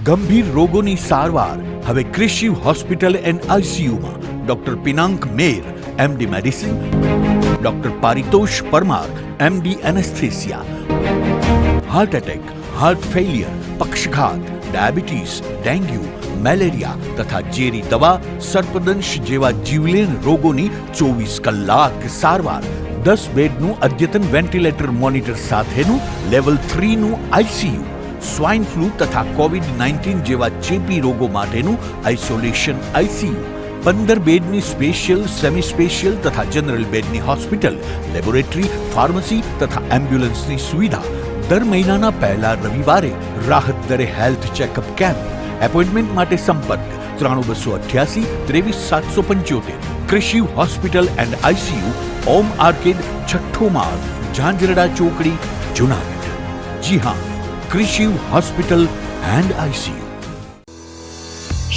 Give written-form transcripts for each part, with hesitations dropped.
ગંભીર રોગોની સારવાર હવે ક્રિશિવ હોસ્પિટલ એન્ડ આઈસીયુમાં doctor Pinank Mer, MD medicine, doctor Paritosh Parmar, MD anaesthesia, heart attack, heart failure, પક્ષઘાત, ડાયાબિટીસ, ડેન્ગ્યુ, મેલેરિયા તથા ઝેરી દવા, સર્પદંશ જેવા જીવલેણ રોગોની 24 કલાક સારવાર, 10 બેડનું અદ્યતન વેન્ટિલેટર મોનિટર સાથેનું લેવલ 3નું આઈસીયુ, સ્વાઇન ફ્લૂ તથા કોવિડ-19 જેવા ચેપી રોગો માટેનું આઇસોલેશન આઈસીયુ, 15 બેડની સ્પેશિયલ, સેમી સ્પેશિયલ તથા જનરલ બેડની હોસ્પિટલ, લેબોરેટરી, ફાર્મસી તથા એમ્બ્યુલન્સની સુવિધા, દર મહિનાના પહેલા રવિવારે રાહત દરે હેલ્થ ચેકઅપ કેમ્પ. એપોઇન્ટમેન્ટ માટે સંપર્ક 9288 23775. Krishiv hospital and ICU, Om arcade, છઠ્ઠો માળ, ઝાંઝરડા ચોકડી, જુનાગઢ. જી હા, ક્રિશિવ હોસ્પિટલ એન્ડ આઈસીયુ.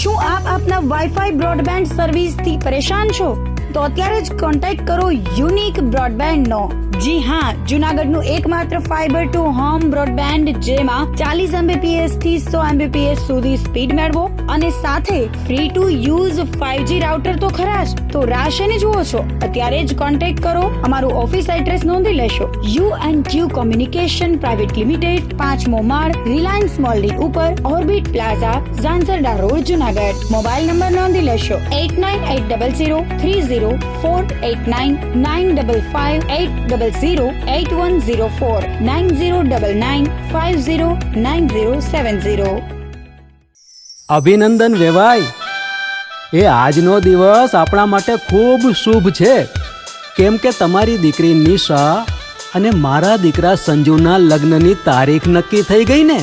શું આપ આપના વાઈફાઈ બ્રોડબેન્ડ સર્વિસથી પરેશાન છો? તો અત્યારે જ કોન્ટેક્ટ કરો યુનિક બ્રોડબેન્ડ નો. જી હા, જુનાગઢનું એકમાત્ર ફાઈબર ટુ હોમ બ્રોડબેન્ડ, જેમાં 40 Mbps થી 100 Mbps સુધી સ્પીડ મેળવો અને સાથે free to use 5G router તો ખરા જ. તો રાહ શેની જુઓ છો? અત્યારે જ કોન્ટેક્ટ કરો. અમારું ઓફિસ એડ્રેસ નોંધી લેશો. U&Q કોમ્યુનિકેશન પ્રાઇવેટ લિમિટેડ, 5મો માળ, રિલાયન્સ મોલની ઉપર, orbit plaza, Zanzarda road, Junagadh. Mobile number નોંધી લેશો 89800304899558008104 9099509070. અભિનંદન વેવાય. એ આજનો દિવસ આપણા માટે ખૂબ શુભ છે, કેમ કે તમારી દીકરી નિશા અને મારા દીકરા સંજુના લગ્નની તારીખ નક્કી થઈ ગઈ ને.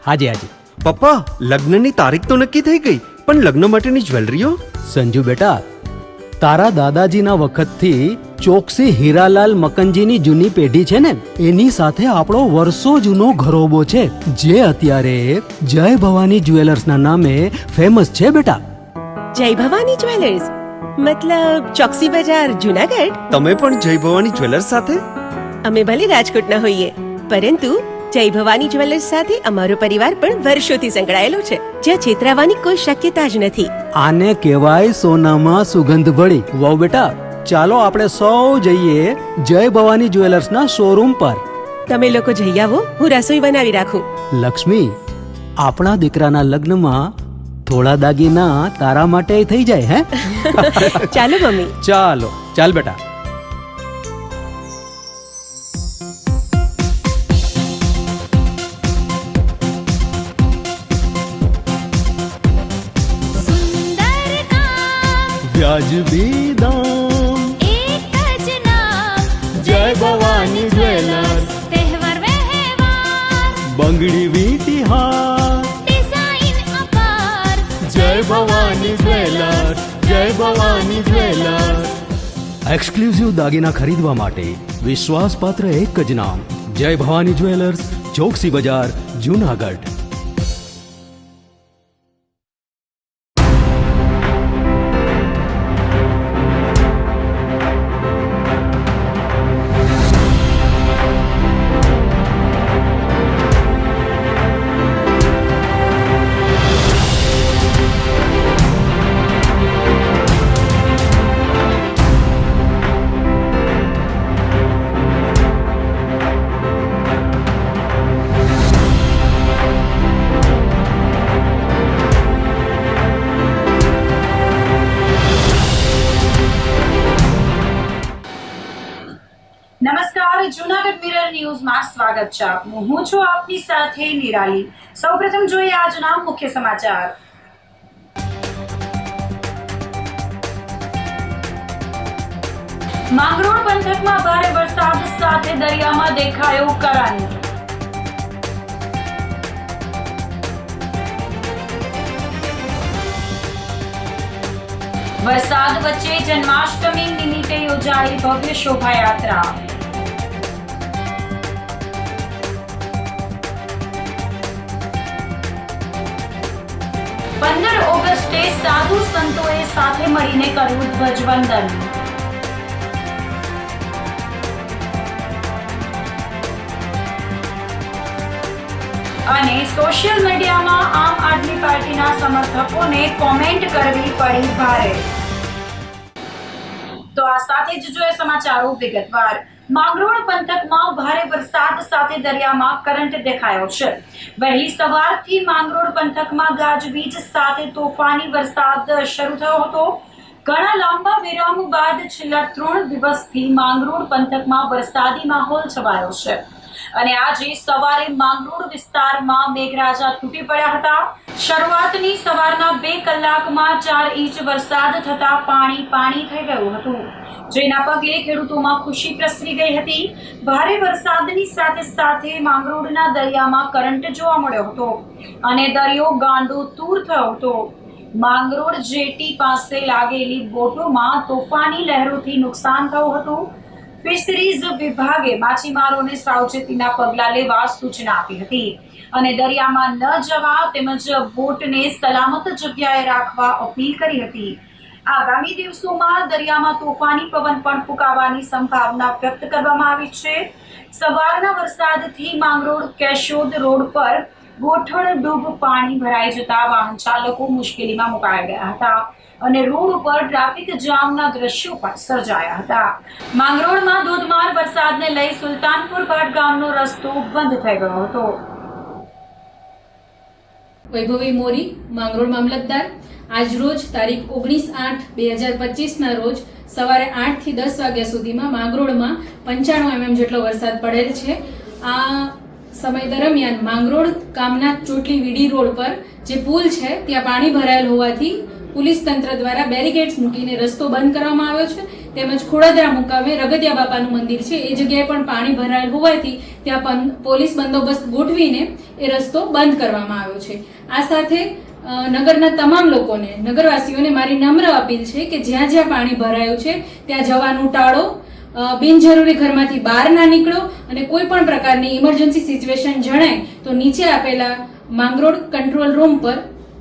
હાજી હાજી પપ્પા, લગ્નની તારીખ તો નક્કી થઈ ગઈ, પણ લગ્ન માટેની જ્વેલરીઓ? સંજુ બેટા, તારા દાદાજીના વખતથી ચોકસી હીરાલાલ મકનજીની જૂની પેઢી છે ને, એની સાથે આપણો વર્ષો જૂનો ઘરોબો છે, જે અત્યારે જય ભવાની જ્વેલર્સના નામે ફેમસ છે બેટા. જય ભવાની જ્વેલર્સ મતલબ ચોકસી બજાર, જુનાગઢ? તમે પણ જય ભવાની જ્વેલર્સ સાથે? અમે ભલે રાજકોટના હોઈએ, પરંતુ જય ભવાની જ્વેલર્સ સાથે અમારો પરિવાર પણ વર્ષોથી સંકળાયેલો છે, જ્યાં છેતરાવાની કોઈ શક્યતા જ નથી. આને કહેવાય સોનામાં સુગંધ ભળી. વાવ બેટા, ચાલો આપણે સૌ જઈએ જય ભવાની જ્વેલર્સના શોરૂમ પર. તમે લોકો જઈ આવો, હું રસોઈ બનાવી રાખું. લક્ષ્મી, આપણા દીકરાના લગ્નમાં થોડા દાગીના તારા માટે થઈ જાય. હે ચાલો મમ્મી. ચાલો ચાલ બેટા. વ્યાજબી દામ, એક જ નામ, જય ભવાની જ્વેલર્સ. તહેવાર વ્યવહાર, બંગડી વીંટી હાર, ડિઝાઇન અપાર, જય ભવાની જ્વેલર્સ, જય ભવાની જ્વેલર્સ. એક્સક્લુઝિવ દાગીના ખરીદવા માટે વિશ્વાસપાત્ર એક જ નામ, જય ભવાની જ્વેલર્સ, ચોકસી બજાર, જુનાગઢ. નમસ્કાર, જૂનાગઢ મિરર ન્યૂઝમાં સ્વાગત છે આપનું. હું છું આપની સાથે નિરાલી. સૌપ્રથમ જોઈએ આજના મુખ્ય સમાચાર. માંગરોળ પંથકમાં ભારે વરસાદ સાથે દરિયામાં દેખાયો કરંટ. વરસાદ વચ્ચે જન્માષ્ટમી નિમિત્તે યોજાઈ ભવ્ય શોભાયાત્રા. ઓગસ્ટે સાધુ સંતોએ સાથે મળીને કર્યું ધ્વજવંદન. અને સોશિયલ મીડિયામાં આમ આદમી સમર્થકોને કોમેન્ટ કરવી પડી ભારે. તો આ સાથે જ જોઈએ સમાચારો વિગતવાર. માંગરોળ પંથકમાં ભારે વરસાદ સાથે દરિયામાં કરંટ દેખાયો છે. વહેલી સવારથી માંગરોળ પંથકમાં ગાજવીજ સાથે તોફાની વરસાદ શરૂ થયો હતો. ઘણા લાંબા વિરામ બાદ છેલ્લા 3 દિવસથી માંગરોળ પંથકમાં વરસાદી માહોલ છવાયો છે અને આજે સવારે માંગરોળ વિસ્તારમાં મેઘરાજા તૂટી પડ્યા હતા. શરૂઆતની સવારના 2 કલાકમાં 4 ઇંચ વરસાદ થતા પાણી થઈ ગયું હતું, જેના પગલે ખેડૂતોમાં ખુશી પ્રસરી ગઈ હતી. ભારે વરસાદની સાથે માંગરોળના દરિયામાં કરંટ જોવા મળ્યો હતો અને દરિયો ગાંડો તૂર થયો હતો. માંગરોળ જેટી પાસે લાગેલી બોટોમાં તોફાની લહેરોથી નુકસાન થયું હતું. ફિશરીઝ વિભાગે માછીમારોને સાવચેતીના પગલાં લેવા સૂચના આપી હતી અને દરિયામાં ન જવા તેમજ બોટને સલામત જગ્યાએ રાખવા અપીલ કરી હતી. આગામી દિવસોમાં દરિયામાં તોફાની પવન પણ ફૂંકાવાની સંભાવના વ્યક્ત કરવામાં આવી છે. સવારના વરસાદથી માંગરોળ કેશોદ રોડ પર ગોઠણ ડૂબ પાણી ભરાઈ જતા વાહન ચાલકો મુશ્કેલીમાં મુકાઈ ગયા હતા અને રોડ ઉપર ટ્રાફિક જામના દ્રશ્યો પણ સર્જાયા હતા. માંગરોળમાં ધોધમાર વરસાદને લઈ સુલતાનપુર ભાટ ગામનો રસ્તો બંધ થઈ ગયો હતો. વૈભવી મોરી, માંગરોળ મામલતદાર. આજ રોજ તારીખ 19/8/2025 રોજ સવારે 8 થી 10 વાગ્યા સુધીમાં માંગરોળમાં 95 mm જેટલો વરસાદ પડેલ છે. આ સમય દરમિયાન માંગરોળ ગામના ચોટલી વીડી રોડ પર જે પુલ છે ત્યાં પાણી ભરાયેલ હોવાથી પોલીસ તંત્ર દ્વારા બેરિકેડ્સ મૂકીને રસ્તો બંધ કરવામાં આવ્યો છે. તેમજ ખોડાદરા મુકામે રગતિયા બાપાનું મંદિર છે એ જગ્યાએ પણ પાણી ભરાયેલ હોવાથી ત્યાં પોલીસ બંદોબસ્ત ગોઠવીને એ રસ્તો બંધ કરવામાં આવ્યો છે. આ સાથે નગરના તમામ લોકોને, નગરવાસીઓને મારી નમ્ર અપીલ છે કે જ્યાં જ્યાં પાણી ભરાયું છે ત્યાં જવાનું ટાળો, બિનજરૂરી ઘરમાંથી બહાર ના નીકળો અને કોઈ પણ પ્રકારની ઇમરજન્સી સિચ્યુએશન જણાય તો નીચે આપેલા માંગરોળ કંટ્રોલ રૂમ પર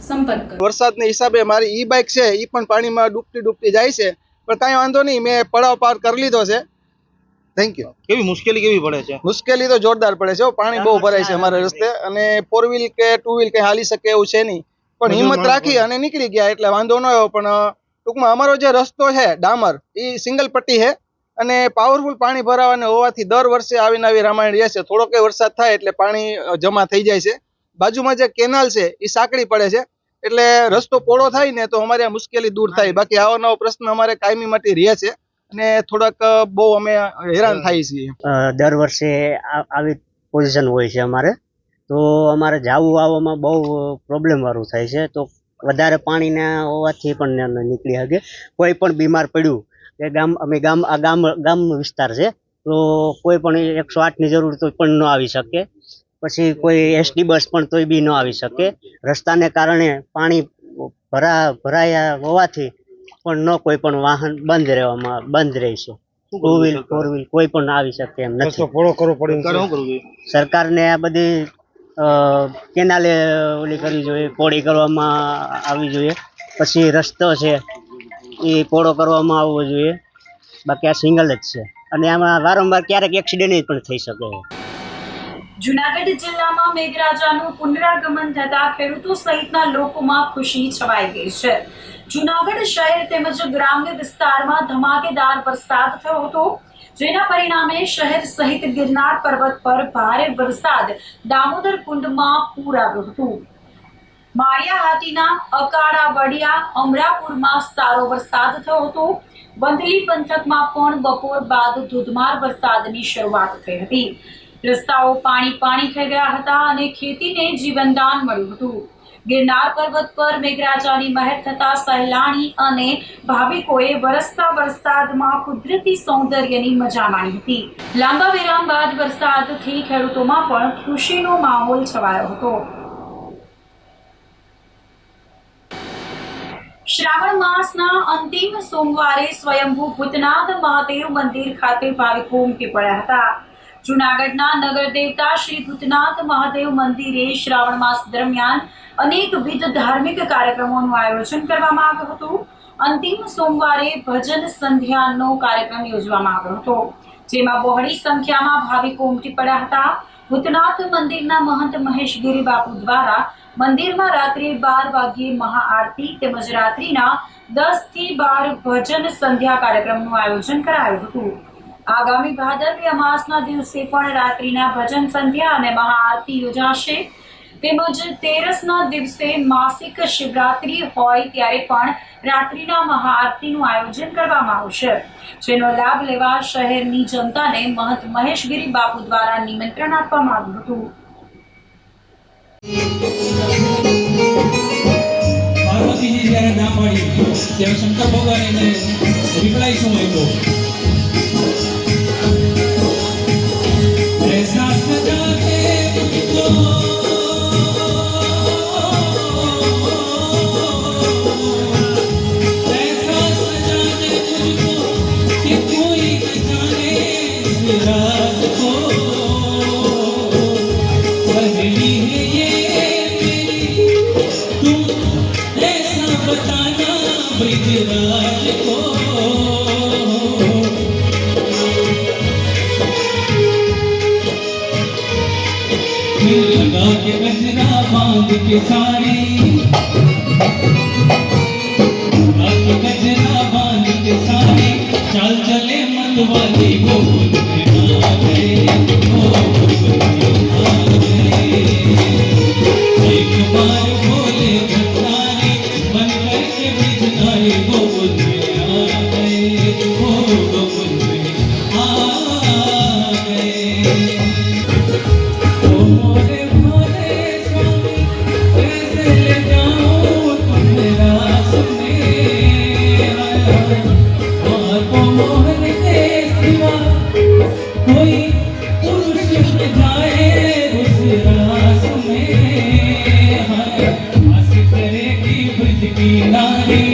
સંપર્ક કરો. વરસાદના હિસાબે મારી ઈ બાઇક છે ઈ પણ પાણીમાં ડૂબતી જાય છે, પણ કાંઈ વાંધો નહીં, મેં પડાવ પાર કરી લીધો છે. Thank you. કેવી મુશ્કેલી કેવી પડે છે? મુશ્કેલી તો જોરદાર પડે છે. પાણી બહુ ભરાય છે અમારા રસ્તે અને 4 વ્હીલ કે 2 વ્હીલ કઈ હાલી શકે એવું છે નહીં, પણ હિંમત રાખી અને નીકળી ગયા એટલે વાંધો ન આવ્યો. પણ ટૂંકમાં અમારો જે રસ્તો છે ડામર એ સિંગલ પટ્ટી છે અને પાવરફુલ પાણી ભરાવાનું હોવાથી દર વર્ષે આવીને આવી રામાયણ રહે છે. થોડોક વરસાદ થાય એટલે પાણી જમા થઈ જાય છે. બાજુમાં જે કેનાલ છે એ સાંકડી પડે છે એટલે રસ્તો પોળો થાય ને તો અમારી આ મુશ્કેલી દૂર થાય. બાકી આવો નવો પ્રશ્ન અમારે કાયમી માટે રહે છે અને થોડાક બહુ અમે હેરાન થાય છીએ. દર વર્ષે આવી પોઝિશન હોય છે અમારે, તો અમારે જાવું આવવામાં બહુ પ્રોબ્લેમ વાળું થાય છે. તો વધારે પાણીના હોવાથી પણ નીકળી શકે. કોઈ પણ બીમાર પડ્યું કે ગામ વિસ્તાર છે તો કોઈ પણ 108 ની જરૂર તો પણ ન આવી શકે. પછી કોઈ એસટી બસ પણ તોય બી ન આવી શકે. રસ્તાને કારણે પાણી ભરાયા હોવાથી પણ કોઈ પણ વાહન બંધ રહે છે. 2 વ્હીલ 4 વ્હીલ કોઈ પણ આવી શકે એમ નથી. સરકારને આ બધી કેનાલે ઓલી કરવી જોઈએ, પોળી કરવામાં આવી જોઈએ. પછી રસ્તો છે એ પોળો કરવામાં આવવો જોઈએ. બાકી આ સિંગલ જ છે અને આમાં વારંવાર ક્યારેક એક્સિડન્ટ પણ થઈ શકે. જૂનાગઢ જિલ્લામાં મેઘરાજાનું પુનરાગમન થતા ખેડૂતો સહિતના લોકોમાં ખુશી છવાઈ ગઈ છે. જૂનાગઢ શહેર તેમજ ગ્રામ્ય વિસ્તારમાં ધમાકેદાર વરસાદ થયો હતો, જેના પરિણામે શહેર સહિત ગિરનાર પર્વત પર ભારે વરસાદ દામોદર કુંડમાં પૂર આવ્યું હતું. માળિયા હાટીના અકાળા વડિયા અમરાપુરમાં સારો વરસાદ થયો હતો. વંથલી પંથકમાં પણ બપોર બાદ ધોધમાર વરસાદની શરૂઆત થઈ હતી. રસ્તાઓ પાણી થઈ ગયા હતા અને ખેતીને જીવનદાન મળ્યું હતું. ગિરનાર પર્વત પર મેઘરાજાની મહેર થતા સહેલાણી અને ભાવિકોએ વરસતા વરસાદમાં કુદરતી સૌંદર્યની મજા માણી હતી. લાંબા વિરામ બાદ વરસાદથી ખેડૂતોમાં પણ ખુશીનો માહોલ છવાયો હતો. શ્રાવણ માસના અંતિમ સોમવારે સ્વયંભૂ ભૂતનાથ મહાદેવ મંદિર ખાતે ભાવિકો ઉમટી પડ્યા હતા. જૂનાગઢના નગર દેવતા શ્રી ભૂતનાથ મહાદેવ મંદિરે શ્રાવણ માસ દરમિયાન અનેકવિધ ધાર્મિક કાર્યક્રમોનું આયોજન કરવામાં આવ્યું હતું. અંતિમ સોમવારે ભજન સંધ્યાનો કાર્યક્રમ યોજવામાં આવ્યો હતો, જેમાં બહોળી સંખ્યામાં ભાવિકો ઉમટી પડ્યા હતા. ભૂતનાથ મંદિરના મહંત મહેશગીરી બાપુ દ્વારા મંદિરમાં રાત્રે 12 વાગ્યે મહાઆરતી તેમજ રાત્રિના 10 થી 12 ભજન સંધ્યા કાર્યક્રમનું આયોજન કરાયું હતું. આગામી ભાદરવી અમાસના દિવસે પણ રાત્રિના ભજન સંધ્યા અને મહાઆરતી યોજાશે. તેમજ 13ના દિવસે માસિક શિવરાત્રી હોય ત્યારે પણ રાત્રિના મહાઆરતીનું આયોજન કરવામાં આવશે, જેનો લાભ લેવા શહેરની જનતાને મહંત મહેશગીરી બાપુ દ્વારા નિમંત્રણ આપવામાં આવ્યું હતું. પાર્વતીજી જ્યારે ના પાડી ત્યારે શંકર ભગવાન એને રિપ્લાય શું આપ્યો? ऐसा सजाते तुझको ऐसा सजाते तुझको कि कोई न जाने राज को पहली है ये मेरी तुम ऐसा बताना ब्रजराज को लगा के गजरा बांध के सारी लगा के गजरा बांध के सारी चाल चले मत वाली वो आ गए एक बार बोले भंडारी बन करके बिजनारी वो आ गए वो आ गए. मोरे मोरे स्वामी कैसे ले जाऊं तुम्हें रास में आपको मोहन के सिवा कोई पुरुष न जाए उस रास में. आस करेगी ब्रज की नारी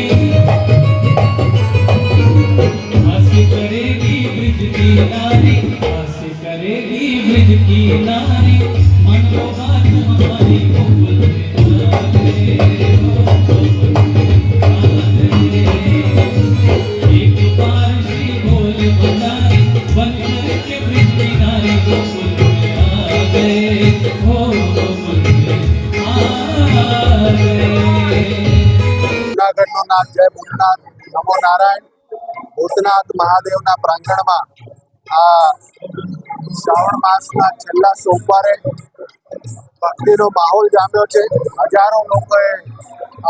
आस करेगी ब्रज की नारी आस करेगी ब्रज की नारी मनोबात हमारी गोकुल में आ गए एक बार श्री बोल भंडारी बन करके ब्रज की नारी गोकुल में आ गए हो गोकुल में आ गए. જૂનાગઢનો નાથ જય ભૂતનાથ, નમો નારાયણ. ભૂતનાથ મહાદેવના પ્રાંગણમાં આ શ્રાવણ માસના છેલ્લા સોમવારે ભક્તિનો માહોલ જામ્યો છે. હજારો લોકોએ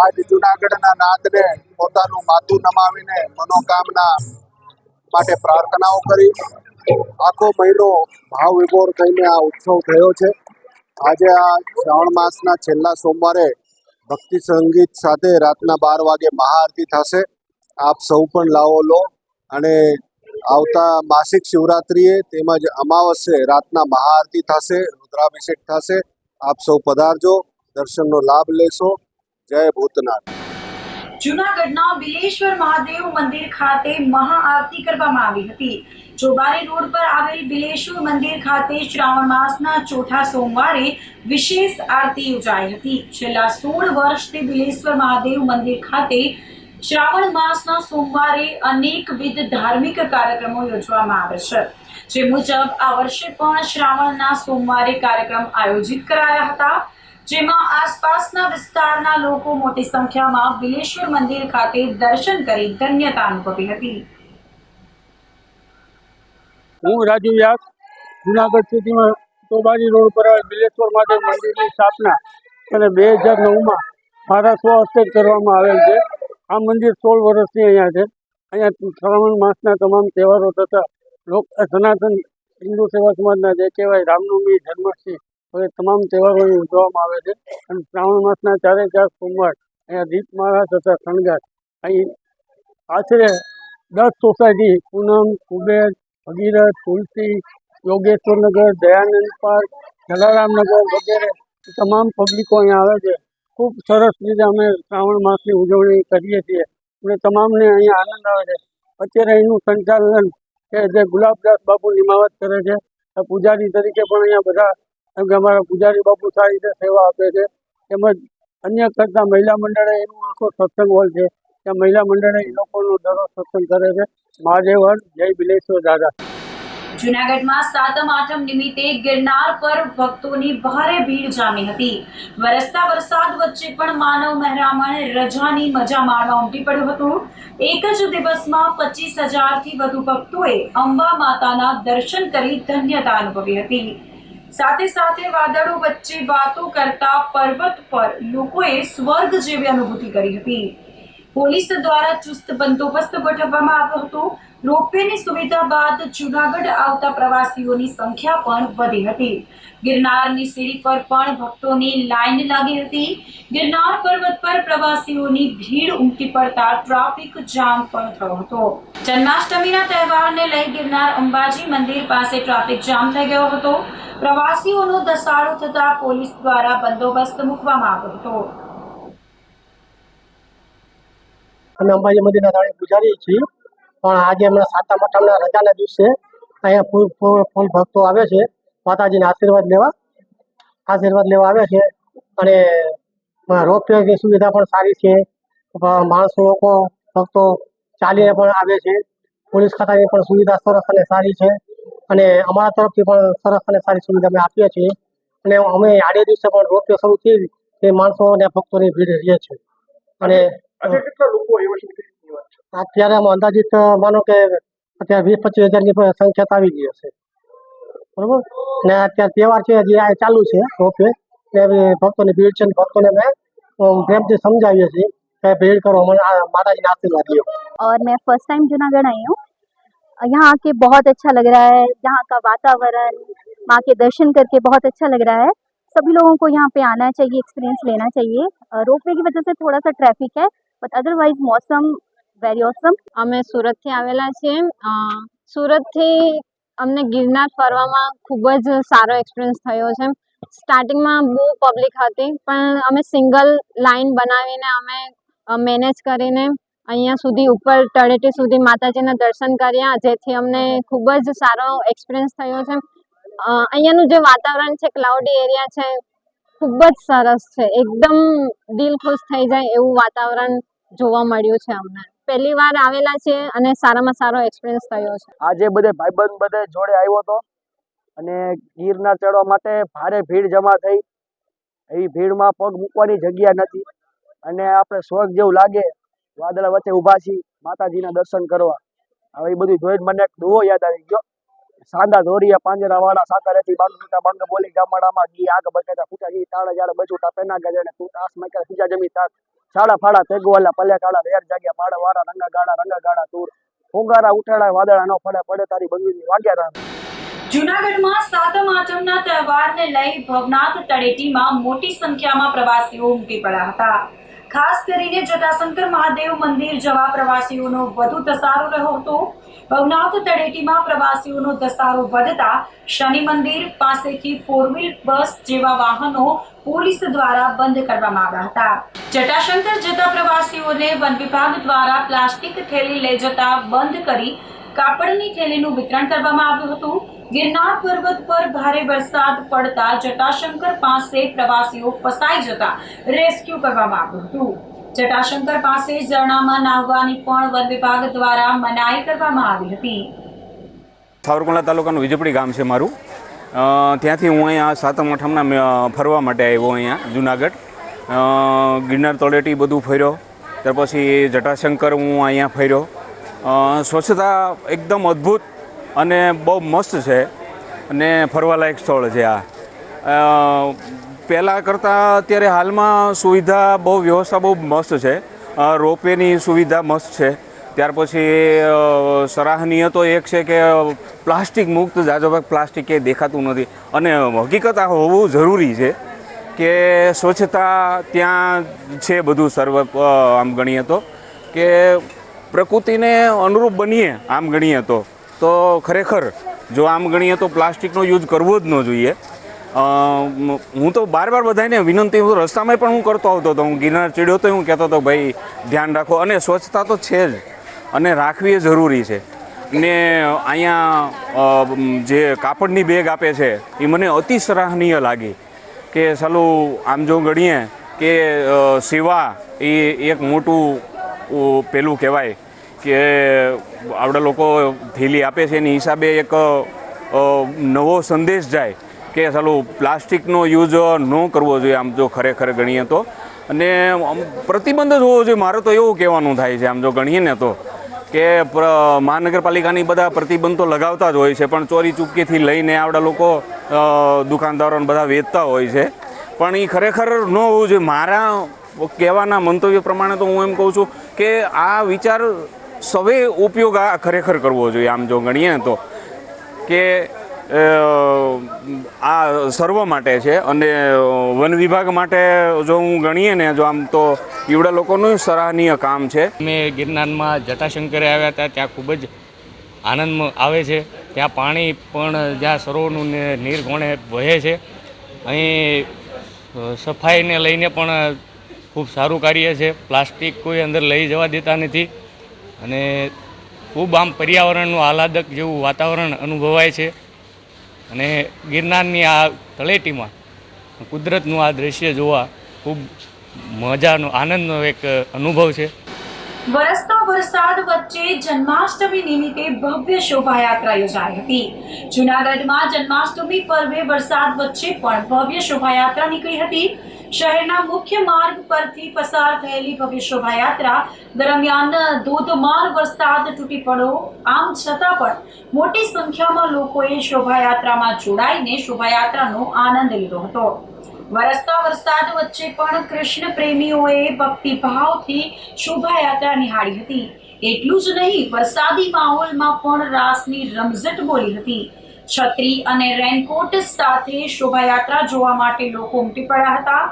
આજ જૂનાગઢના નાથને પોતાનું માથું નમાવીને મનોકામના માટે પ્રાર્થનાઓ કરી. આખો મહિનો ભાવ વિભોર થઈને આ ઉત્સવ થયો છે. આજે આ શ્રાવણ માસના છેલ્લા સોમવારે ભક્તિ સંગીત સાથે રાતના 12 વાગે મહાઆરતી થશે. આપ સૌ પણ લાવો લો અને આવતા માસિક શિવરાત્રિએ તેમજ અમાવસ્યે રાતના મહાઆરતી થશે, રુદ્રાભિષેક થશે. આપ સૌ પધારજો, દર્શનનો લાભ લેશો. જય ભૂતનાથ. જૂનાગઢના બિલેશ્વર મહાદેવ મંદિર ખાતે મહાઆરતી કરવામાં આવી હતી. ચોબારી રોડ પર આવેલ બિલેશ્વર મંદિર ખાતે શ્રાવણ માસના ચોથા સોમવારે વિશેષ આરતી યોજાઈ હતી. છેલ્લા 16 વર્ષથી બિલેશ્વર મહાદેવ મંદિર ખાતે શ્રાવણ માસના સોમવારે અનેકવિધ ધાર્મિક કાર્યક્રમો યોજવામાં આવે છે. જે મુજબ આ વર્ષે પણ શ્રાવણના સોમવારે કાર્યક્રમ આયોજિત કરાયા હતા, જેમાં આસપાસના વિસ્તારના લોકો મોટી સંખ્યામાં બિલેશ્વર મંદિર ખાતે દર્શન કરી ધન્યતા અનુભવી હતી. હું રાજુ વ્યાસ, જુનાગઢ સિટીમાં ચોબારી રોડ પર બિલેશ્વર મહાદેવ મંદિરની સ્થાપના અને 2009માં મારા સ્વહસ્તે કરવામાં આવેલ છે. આ મંદિર 16 વર્ષથી અહીંયા છે. અહીંયા શ્રાવણ માસના તમામ તહેવારો તથા સનાતન હિન્દુ સેવા સમાજના જે કહેવાય રામનવમી, જન્માષ્ટમી હવે તમામ તહેવારો ઉજવવામાં આવે છે. અને શ્રાવણ માસના 4 સોમવાર અહીંયા દીપમાળા તથા શણગાર અહીં આશરે 10 સોસાયટી પૂનમ, કુબેર, ભગીરથ, તુલસી, યોગેશ્વરનગર, દયાનંદ પાર્ક, જલારામનગર વગેરે તમામ પબ્લિકો અહીંયા આવે છે. ખૂબ સરસ રીતે અમે શ્રાવણ માસની ઉજવણી કરીએ છીએ અને તમામને અહીંયા આનંદ આવે છે. અત્યારે અહીંનું સંચાલન કે જે ગુલાબદાસ બાપુ નિમાવત કરે છે, પૂજારી તરીકે પણ અહીંયા બધા અમારા પૂજારી બાપુ સારી રીતે સેવા આપે છે. તેમજ અન્ય કરતાં મહિલા મંડળે એનું આખો સત્સંગ હોલ છે, ત્યાં મહિલા મંડળે એ લોકોનો દરરોજ સત્સંગ કરે છે. મહાદેવ હર, જય બિલેશ્વર દાદા. જૂનાગઢમાં સાતમ આઠમ નિમિત્તે ગિરનાર પર ભક્તોની ભારે ભીડ જામી હતી. વરસતા વરસાદ વચ્ચે પણ માનવ મહેરામણ રજાની મજા માણવા ઉમટી પડ્યું હતું. એક જ દિવસમાં 25,000થી વધુ ભક્તોએ અંબા માતાના દર્શન કરી ધન્યતા અનુભવી હતી. સાથે સાથે વાદળો વચ્ચે વાતો કરતા પર્વત પર લોકોએ સ્વર્ગ જેવી અનુભૂતિ કરી હતી. પોલીસ દ્વારા ચુસ્ત બંદોબસ્ત ગોઠવવામાં આવ્યો હતો. રોપવેની સુવિધા બાદ જૂનાગઢ આવતા પ્રવાસીઓની સંખ્યા પણ વધી હતી. ગિરનારની સીડી પર પણ ભક્તોની લાઈન લાગી હતી. ગિરનાર પર્વત પર પ્રવાસીઓની ભીડ ઉમટી પડતા ટ્રાફિક જામ પણ થયો હતો. જન્માષ્ટમીના તહેવારને લઈ ગિરનાર અંબાજી મંદિર પાસે ટ્રાફિક જામ થઈ ગયો હતો. પ્રવાસીઓનો ધસારો થતા પોલીસ દ્વારા બંદોબસ્ત મૂકવામાં આવ્યો હતો. અમે અંબાજી મંદિરના દાડે પૂજારી છીએ, પણ આજે હમણાં સાતમ આઠમના રજાના દિવસે અહીંયા ફૂલ ભક્તો આવે છે માતાજીના આશીર્વાદ લેવા આવે છે. અને રોપવેની સુવિધા પણ સારી છે. માણસો લોકો ભક્તો ચાલીને પણ આવે છે. પોલીસ ખાતાની પણ સુવિધા સરસ અને સારી છે. અને અમારા તરફથી પણ સરસ અને સારી સુવિધા અમે આપીએ છીએ. અને અમે આડે દિવસે પણ રોપવે શરૂ થઈ એ માણસો અને ભક્તોની ભીડ રહે છે. અને અત્યારે અંદાજિત માનો કે અત્યારે 20-25,000ની સંખ્યા આવી ગઈ હશે. બરોબર ને અત્યારે તહેવાર છે, હજી આ ચાલુ છે રોપવે. ભક્તોની ભીડ છે. ભક્તોને અમે પ્રેમથી समझाइए છીએ कि भीड़ करो, माता जी ने आशीर्वाद लियो. और मैं फर्स्ट टाइम जूनागढ़ आई हूँ. यहाँ आके बहुत अच्छा लग रहा है. यहाँ का वातावरण, माँ के दर्शन करके बहुत अच्छा लग रहा है. सभी लोगों को यहाँ पे आना चाहिए, एक्सपीरियंस लेना चाहिए. रोपवे की वजह से थोड़ा सा ट्रैफिक है, बट अदरवाइज मौसम वेरी ऑसम. અમે સુરતથી આવેલા છીએ. સુરતથી અમને ગિરનાર ફરવામાં ખૂબ જ સારો એક્સપિરિયન્સ થયો છે. સ્ટાર્ટિંગમાં બહુ પબ્લિક હતી, પણ અમે સિંગલ લાઇન બનાવીને અમે મેનેજ કરીને અહીંયા સુધી ઉપર તળેટી સુધી માતાજીના દર્શન કર્યા, જેથી અમને ખૂબ જ સારો એક્સપિરિયન્સ થયો છે. અહીંયાનું જે વાતાવરણ છે, ક્લાઉડી એરિયા છે, ખૂબ જ સરસ છે. એકદમ દિલ ખુશ થઈ જાય એવું વાતાવરણ જોવા મળ્યું છે અમને. પહેલી વાર આવેલા છે અને સારામાં સારો એક્સપિરિયન્સ થયો છે. આજે ભાઈબંધ જોડે આવ્યો હતો અને ગિરનાર ચડવા માટે ભારે ભીડ જમા થઈ. એ ભીડમાં પગ મૂકવાની જગ્યા નથી અને આપણે સ્વર્ગ જેવું લાગે. વાદળા વચ્ચે ઊભા છીએ માતાજીના દર્શન કરવા. હવે એ બધું જોઈને મને એક દુહો યાદ આવી ગયો. સાંદા ધોરિયા પાંજરાવાળા સાકરેથી બાંગ બોલી ગામડામાં ગી આગ બકેતા પૂછાજી તાળા જાળે બચુટા પેના ગજે તું તાસ મકે પૂજા જમી તાસ સાડા ફાડા તેગવાલા પલે કાળા રેર જાગ્યા પાડા વાળા રંગા ગાડા તુર ફુંગારા ઉઠાડા વાદળા નો પડે તારી બંગી વાગ્યા. જૂનાગઢમાં સાતમ આઠમના તહેવારને લઈ ભવનાથ તળેટીમાં મોટી સંખ્યામાં પ્રવાસીઓ ઉમટી પડ્યા હતા. ખાસ કરીને જટાશંકર મહાદેવ મંદિર જવા પ્રવાસીઓનો વધુ ધસારો રહ્યો હતો. ભવનાથ તળેટીમાં પ્રવાસીઓનો ધસારો વધતા શનિ મંદિર પાસેથી 4-વ્હીલ બસ જેવા વાહનો પોલીસ દ્વારા બંધ કરવામાં આવ્યા હતા. જટાશંકર જતા પ્રવાસીઓને વન વિભાગ દ્વારા પ્લાસ્ટિક થેલી લઈ જતા બંધ કરી કાપડની થેલીનું વિતરણ કરવામાં આવ્યું હતું. ગિરનાર પર્વત પર ભારે વરસાદ પડતા જટાશંકર પાસે પ્રવાસીઓ ફસાઈ જતા રેસ્ક્યુ કરવામાં આવ્યું હતું. જટાશંકર પાસે ઝરણામાં નાહવાની પણ વન વિભાગ દ્વારા મનાઈ કરવામાં આવી હતી. સાવરકુંડલા તાલુકાનું વિજયપુરી ગામ છે મારું. ત્યાંથી હું અહીંયા સાતમ આઠમના ફરવા માટે આવ્યો અહીંયા જુનાગઢ. ગિરનાર તળેટી બધું ફર્યો, ત્યાર પછી જટાશંકર હું અહીંયા ફર્યો. સ્વચ્છતા એકદમ અદ્ભુત અને બહુ મસ્ત છે અને ફરવાલાયક સ્થળ છે આ. પહેલાં કરતાં અત્યારે હાલમાં સુવિધા વ્યવસ્થા બહુ મસ્ત છે. રોપવેની સુવિધા મસ્ત છે. ત્યાર પછી સરાહનીય તો એક છે કે પ્લાસ્ટિક મુક્ત જાજો પ્લાસ્ટિક ક્યાંય દેખાતું નથી. અને હકીકત આ હોવું જરૂરી છે કે સ્વચ્છતા ત્યાં છે બધું આમ ગણીએ તો કે પ્રકૃતિને અનુરૂપ બનીએ આમ ગણીએ તો ખરેખર જો આમ ગણીએ તો પ્લાસ્ટિકનો યુઝ કરવો જ ન જોઈએ. હું તો બાર બધાને વિનંતી રસ્તામાં પણ હું કરતો આવતો હતો. હું ગિરનાર ચડ્યો તો હું કહેતો હતો ભાઈ ધ્યાન રાખો. અને સ્વચ્છતા તો છે જ અને રાખવી એ જરૂરી છે. ને અહીંયા જે કાપડની બેગ આપે છે એ મને અતિ સરાહનીય લાગી કે સાલું આમ જો ગણીએ કે સેવા એ એક મોટું પેલું કહેવાય કે આવડા લોકો થેલી આપે છે એની હિસાબે એક નવો સંદેશ જાય કે ચાલો પ્લાસ્ટિકનો યુઝ ન કરવો જોઈએ આમ જો ખરેખર ગણીએ તો, અને પ્રતિબંધ જ હોવો જોઈએ. મારે તો એવું કહેવાનું થાય છે આમ જો ગણીએ ને તો કે મહાનગરપાલિકાની બધા પ્રતિબંધ તો લગાવતા જ હોય છે, પણ ચોરી ચૂપકીથી લઈને આવડા લોકો દુકાનદારોને બધા વેચતા હોય છે, પણ એ ખરેખર ન હોવું જોઈએ. મારા કહેવાના મંતવ્ય પ્રમાણે તો હું એમ કહું છું કે આ વિચાર સવે ઉપયોગ આ ખરેખર કરવો જોઈએ આમ જો ગણીએ ને તો, કે આ સર્વ માટે છે. અને વન વિભાગ માટે જો હું ગણીએ ને જો આમ તો એવડા લોકોનું સરાહનીય કામ છે. અમે ગિરનારમાં જટાશંકરે આવ્યા હતા, ત્યાં ખૂબ જ આનંદ આવે છે. ત્યાં પાણી પણ જ્યાં સરોવરનું નીરઘોણે વહે છે. અહીં સફાઈને લઈને પણ ખૂબ સારું કાર્ય છે. પ્લાસ્ટિક કોઈ અંદર લઈ જવા દેતા નથી અને ખૂબ આમ પર્યાવરણનું આહલાદક જેવું વાતાવરણ અનુભવાય છે. અને ગિરનારની આ તળેટીમાં કુદરતનું આ દ્રશ્ય જોવા ખૂબ મજાનો આનંદનો એક અનુભવ છે. વરસતા વરસાદ વચ્ચે જન્માષ્ટમી નિમિત્તે ભવ્ય શોભાયાત્રા યોજાઈ હતી. જૂનાગઢમાં જન્માષ્ટમી પર્વે વરસાદ વચ્ચે પણ ભવ્ય શોભાયાત્રા નીકળી હતી. શહેરના મુખ્ય માર્ગ પરથી પસાર થયેલી ભવ્ય શોભાયાત્રા દરમિયાન ધોધમાર વરસાદ તૂટી પડ્યો. આમ છતાં પણ મોટી સંખ્યામાં લોકોએ શોભાયાત્રામાં જોડાઈને શોભાયાત્રાનો આનંદ લીધો હતો. વરસતા વરસાદ વચ્ચે પણ કૃષ્ણ પ્રેમીઓએ ભક્તિભાવથી શોભાયાત્રા નિહાળી હતી. એટલું જ નહીં, વરસાદી માહોલમાં પણ રાસની રમઝટ બોલી હતી. છત્રી અને રેનકોટ સાથે શોભાયાત્રા જોવા માટે લોકો ઉમટી પડ્યા હતા.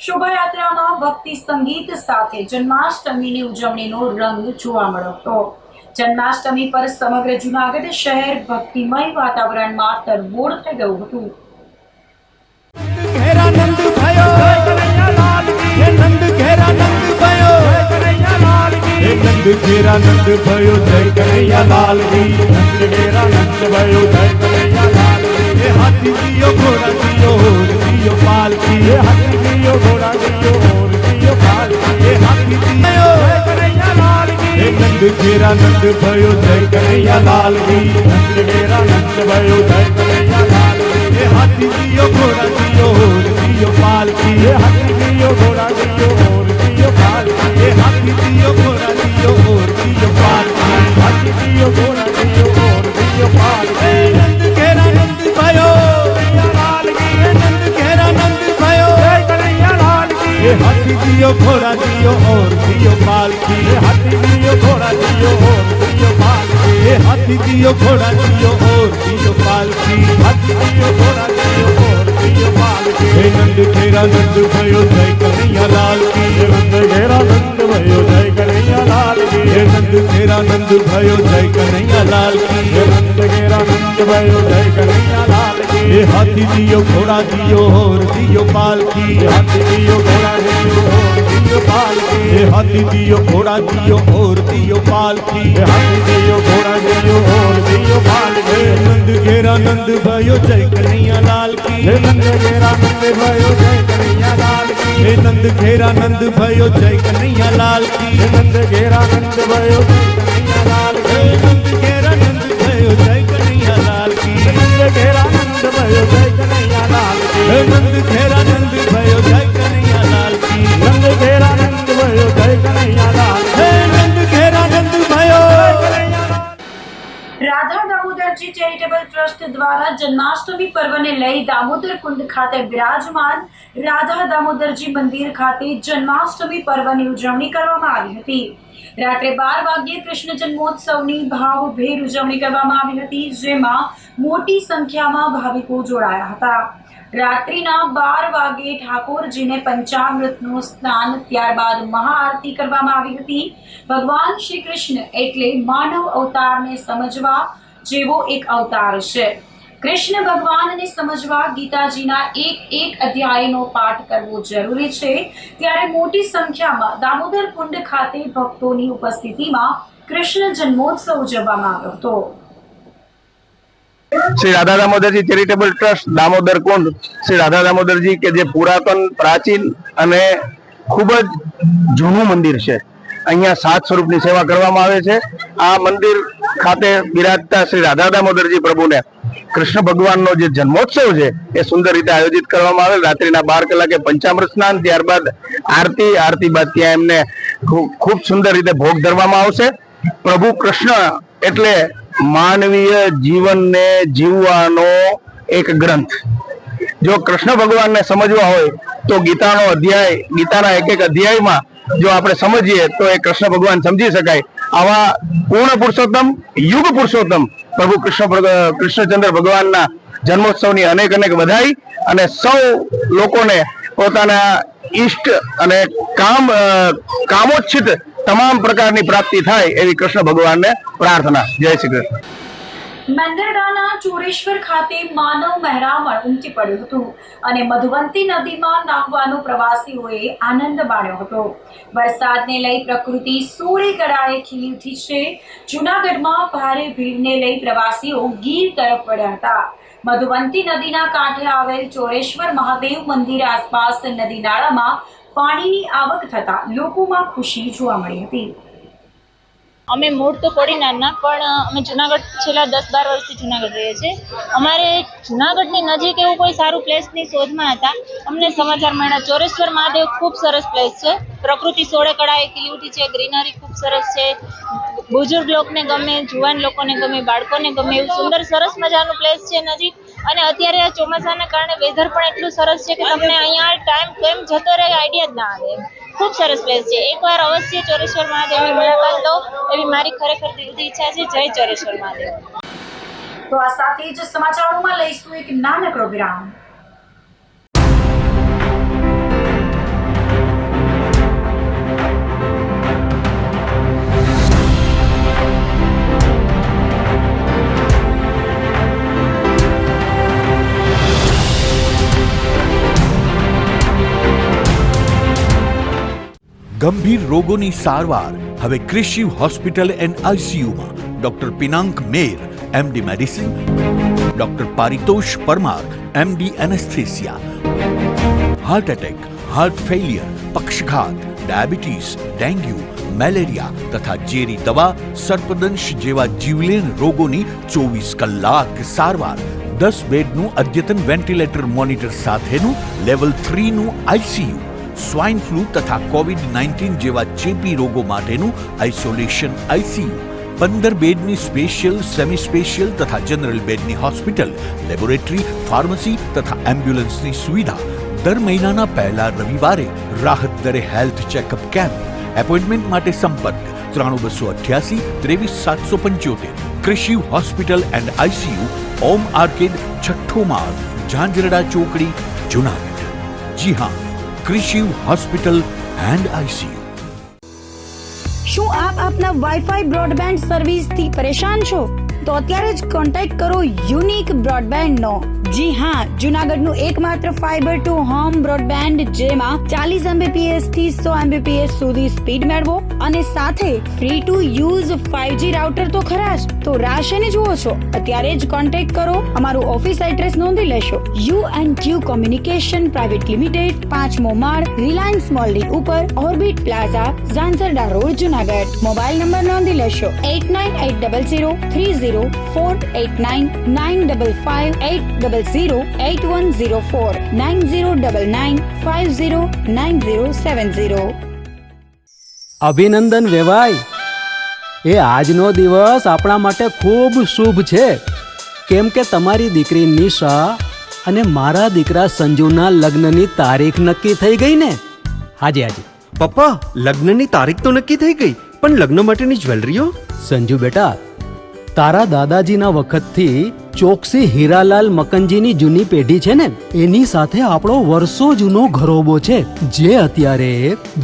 શોભાયાત્રામાં ભક્તિ સંગીત સાથે જન્માષ્ટમીની ઉજવણીનો રંગ જોવા મળ્યો હતો. જન્માષ્ટમી પર સમગ્ર જૂનાગઢ શહેર ભક્તિમય વાતાવરણમાં તરબોળ થઈ ગયું હતું. घेरा नंद भयो जय कन्हैया लाल की, हे नंद घेरा नंद भयो जय कन्हैया लाल की, हे नंद घेरा नंद भयो जय कन्हैया लाल की, नंद घेरा नंद भयो जय कन्हैया लाल की, हे हाथी दियो घोड़ा दियो और दियो पाल की, हे हाथी दियो घोड़ा दियो और दियो पाल की, हे हाथी दियो जय कन्हैया लाल की, हे नंद घेरा नंद भयो जय कन्हैया लाल की, नंद घेरा नंद भयो जय कन्हैया लाल की, हे हाथी दियो घोड़ा दियो और दियो पाल की, हे हाथी दियो घोड़ा दियो और दियो पाल की, हे हाथी दियो घोड़ा दियो और दियो पाल की, हाथी दियो घोड़ा दियो और दियो पाल की, नंद घेरा नंद भयो कन्हैया लाल की, हे नंद घेरा नंद भयो जय कन्हैया लाल की, हे हाथी दियो घोड़ा दियो और दियो पाल की, हे हाथी दियो घोड़ा दियो और दियो पाल की, हे हाथी दियो घोड़ा दियो और दियो पाल की, हाथी दियो घोड़ा दियो और दियो पाल की, हे नंद घेरा नंद भयो जय कन्हैया लाल की, हे नंद घेरा नंद भयो जय कन्हैया लाल की, हे नंद घेरा नंद भयो जय कन्हैया लाल की, हे नंद घेरा नंद भयो जय कन्हैया लाल की, हे हाथी दियो घोड़ा दियो और दियो पाल की, हे हाथी दियो घोड़ा दियो और दियो पाल की, हे हाथी दियो घोड़ा दियो और दियो पाल की, हे हाथी दियो घोड़ा दियो और दियो पाल की, हे नंद घेरा नंद भयो जय कन्हैया लाल की, हे नंद घेरा नंद भयो जय कन्हैया लाल की, हे नंद घेरा नंद भयो जय कन्हैया लाल की, हे नंद घेरा नंद भयो जय कन्हैया लाल की, हे नंद घेरा नंद भयो जय कन्हैया लाल की, हे नंद घेरा नंद भयो जय कन्हैया लाल की, हे नंद घेरा नंद भयो जय कन्हैया लाल की, नंद घेरा नंद भयो जय कन्हैया लाल, हे नंद घेरा नंद भयो जय कन्हैया लाल। રાધા દામોદરજી ચેરિટેબલ ટ્રસ્ટ દ્વારા જન્માષ્ટમી પર્વને લઈ દામોદર કુંડ ખાતે બિરાજમાન રાધા દામોદરજી મંદિર ખાતે જન્માષ્ટમી પર્વની ઉજવણી કરવામાં આવી હતી. રાત્રે 12 વાગ્યે કૃષ્ણ જન્મોત્સવની ભાવભેર ઉજવણી કરવામાં આવી હતી, જેમાં મોટી સંખ્યામાં ભાવિકો જોડાયા હતા. રાત્રિના 12 વાગે ઠાકોરજીને પંચામૃતનું સ્નાન, ત્યારબાદ મહાઆરતી કરવામાં આવી હતી. ભગવાન શ્રી કૃષ્ણ એટલે માનવ અવતારને સમજવા જેવો એક અવતાર છે. કૃષ્ણ ભગવાનને સમજવા ગીતાજીના એક અધ્યાયનો પાઠ કરવો જરૂરી છે. ત્યારે મોટી સંખ્યામાં દામોદર કુંડ ખાતે ભક્તોની ઉપસ્થિતિમાં કૃષ્ણ જન્મોત્સવ ઉજવવામાં આવ્યો હતો. श्री राधा दामोदरजी चेरिटेबल ट्रस्ट दामोदर कुंड श्री राधा दामोदरजी के जे पुरातन प्राचीन अने खूब ज जूનું મંદિર છે. અહીંયા 7 સ્વરૂપની સેવા કરવામાં આવે છે. આ મંદિર ખાતે બિરાજતા શ્રી રાધા દામોદરજી પ્રભુને કૃષ્ણ ભગવાનનો જે જન્મોત્સવ છે એ સુંદર રીતે આયોજિત કરવામાં આવેલ. રાત્રિના 12 કલાકે પંચામૃત સ્નાન, ત્યારબાદ આરતી બાદ ત્યાં એમને ખૂબ સુંદર રીતે ભોગ ધરવામાં આવશે. પ્રભુ કૃષ્ણ એટલે માનવીય જીવનને જીવવાનો એક ગ્રંથ. જો કૃષ્ણ ભગવાનને સમજવા હોય તો ગીતાના એક અધ્યાયમાં જો આપણે સમજીએ તો એ કૃષ્ણ ભગવાન સમજી શકાય. આવા પૂર્ણ પુરુષોત્તમ, યુગ પુરુષોત્તમ પ્રભુ કૃષ્ણચંદ્ર ભગવાનના જન્મોત્સવની અનેક વધાઈ અને સૌ લોકોને પોતાના ઈષ્ટ અને કામોચ્છિત તમામ પ્રકારની પ્રાપ્તિ થાય એવી કૃષ્ણ ભગવાનને પ્રાર્થના. જય શ્રી કૃષ્ણ. મેંદરડાના ચોરેશ્વર ખાતે માનવ મહેરામણ ઉમટી પડ્યું હતું અને મધુવંતી નદીમાં નાહવાનો પ્રવાસીઓએ આનંદ માણ્યો હતો. વરસાદને લઈ પ્રકૃતિ સોળે કળાએ ખીલી ઉઠી છે. જૂનાગઢમાં ભારે ભીડને લઈ પ્રવાસીઓ ગીર તરફ વળ્યા હતા. મધુવંતી નદીના કાંઠે આવેલ ચોરેશ્વર મહાદેવ મંદિર આસપાસ નદી નાળામાં પાણીની આવક થતા લોકોમાં ખુશી જોવા મળી હતી. અમે મૂળ તો કોડીનારના, પણ અમે જુનાગઢ છેલ્લા 10-12 વર્ષથી જુનાગઢ રહીએ છીએ. અમારે જુનાગઢની નજીક એવું કોઈ સારું પ્લેસની શોધમાં હતા. અમને સમાચાર મળ્યા ચોરેશ્વર મહાદેવ ખૂબ સરસ પ્લેસ છે. પ્રકૃતિ સોળે કળાએ ખીલી ઉઠી છે, ગ્રીનરી ખૂબ સરસ છે. બુઝુર્ગ લોકોને ગમે, જુવાન લોકોને ગમે, બાળકોને ગમે એવું સુંદર સરસ મજાનું પ્લેસ છે નજીક. અને અત્યારે આ ચોમાસાના કારણે વેધર પણ એટલું સરસ છે કે તમને અહીંયા ટાઈમ કેમ જતો રહે આઈડિયા જ ના આવે. ખૂબ સરસ પ્લેસ છે. એકવાર અવશ્ય ચોરેશ્વર મહાદેવની મુલાકાત લો એવી મારી ખરેખર દિલથી ઈચ્છા છે. જય ચોરેશ્વર મહાદેવ. તો આ સાથે જ સમાચારોમાં લઈશું એક નાનકડો વિરામ. ગંભીર રોગોની સારવાર હવે ક્રિશિવ હોસ્પિટલ એન્ડ આઈસીયુમાં doctor Pinank Mer, MD medicine, doctor Paritosh Parmar, MD anaesthesia, heart attack, heart failure, પક્ષઘાત, ડાયાબિટીસ, ડેન્ગ્યુ, મેલેરિયા તથા ઝેરી દવા, સર્પદંશ જેવા જીવલેણ રોગોની 24 કલાક સારવાર. 10 બેડનું અદ્યતન વેન્ટિલેટર મોનિટર સાથેનું લેવલ 3નું આઈસીયુ, સ્વાઇન ફ્લૂ તથા કોવિડ-19 જેવા ચેપી રોગો માટેનું આઇસોલેશન આઈસીયુ, 15 બેડની સ્પેશિયલ, સેમી સ્પેશિયલ તથા જનરલ બેડની હોસ્પિટલ, લેબોરેટરી, ફાર્મસી તથા એમ્બ્યુલન્સની સુવિધા. દર મહિનાના પહેલા રવિવારે રાહત દરે હેલ્થ ચેકઅપ કેમ્પ. એપોઇન્ટમેન્ટ માટે સંપર્ક 9288 23775. Krishiv hospital and ICU, Om arcade, છઠ્ઠો માળ, ઝાંઝરડા ચોકડી, જુનાગઢ. જી હા, ક્રિશિવ હોસ્પિટલ એન્ડ આઈસીયુ. શું આપ આપના વાઈફાઈ બ્રોડબેન્ડ સર્વિસથી પરેશાન છો? તો અત્યારે જ કોન્ટેક્ટ કરો યુનિક બ્રોડબેન્ડનો. જી હા, જુનાગઢનું એકમાત્ર ફાઈબર ટુ હોમ બ્રોડબેન્ડ, જેમાં 40 Mbps થી 100 Mbps સુધી સ્પીડ મેળવો અને સાથે free to use 5G router તો ખરા જ. તો રાહ શેની જુઓ છો? અત્યારે જ કોન્ટેક્ટ કરો. અમારું ઓફિસ એડ્રેસ નોંધી લેશો. U&Q કોમ્યુનિકેશન પ્રાઇવેટ લિમિટેડ, 5મો માળ, રિલાયન્સ મોલની ઉપર, orbit plaza, Zanzarda road, Junagadh. Mobile number નોંધી લેશો 89803048995580808104 9099509070. અભિનંદન વેવાય. એ આજનો દિવસ આપણા માટે ખૂબ શુભ છે, કેમ કે તમારી દીકરી નિશા અને મારા દીકરા સંજુના લગ્નની તારીખ નક્કી થઈ ગઈ ને. હાજી હાજી પપ્પા, લગ્નની તારીખ તો નક્કી થઈ ગઈ, પણ લગ્ન માટેની જ્વેલરીઓ? સંજુ બેટા, તારા દાદાજીના વખતથી ચોકસી હીરાલાલ મકનજીની જૂની પેઢી છે ને, એની સાથે આપણો વર્ષો જૂનો ઘરોબો છે, જે અત્યારે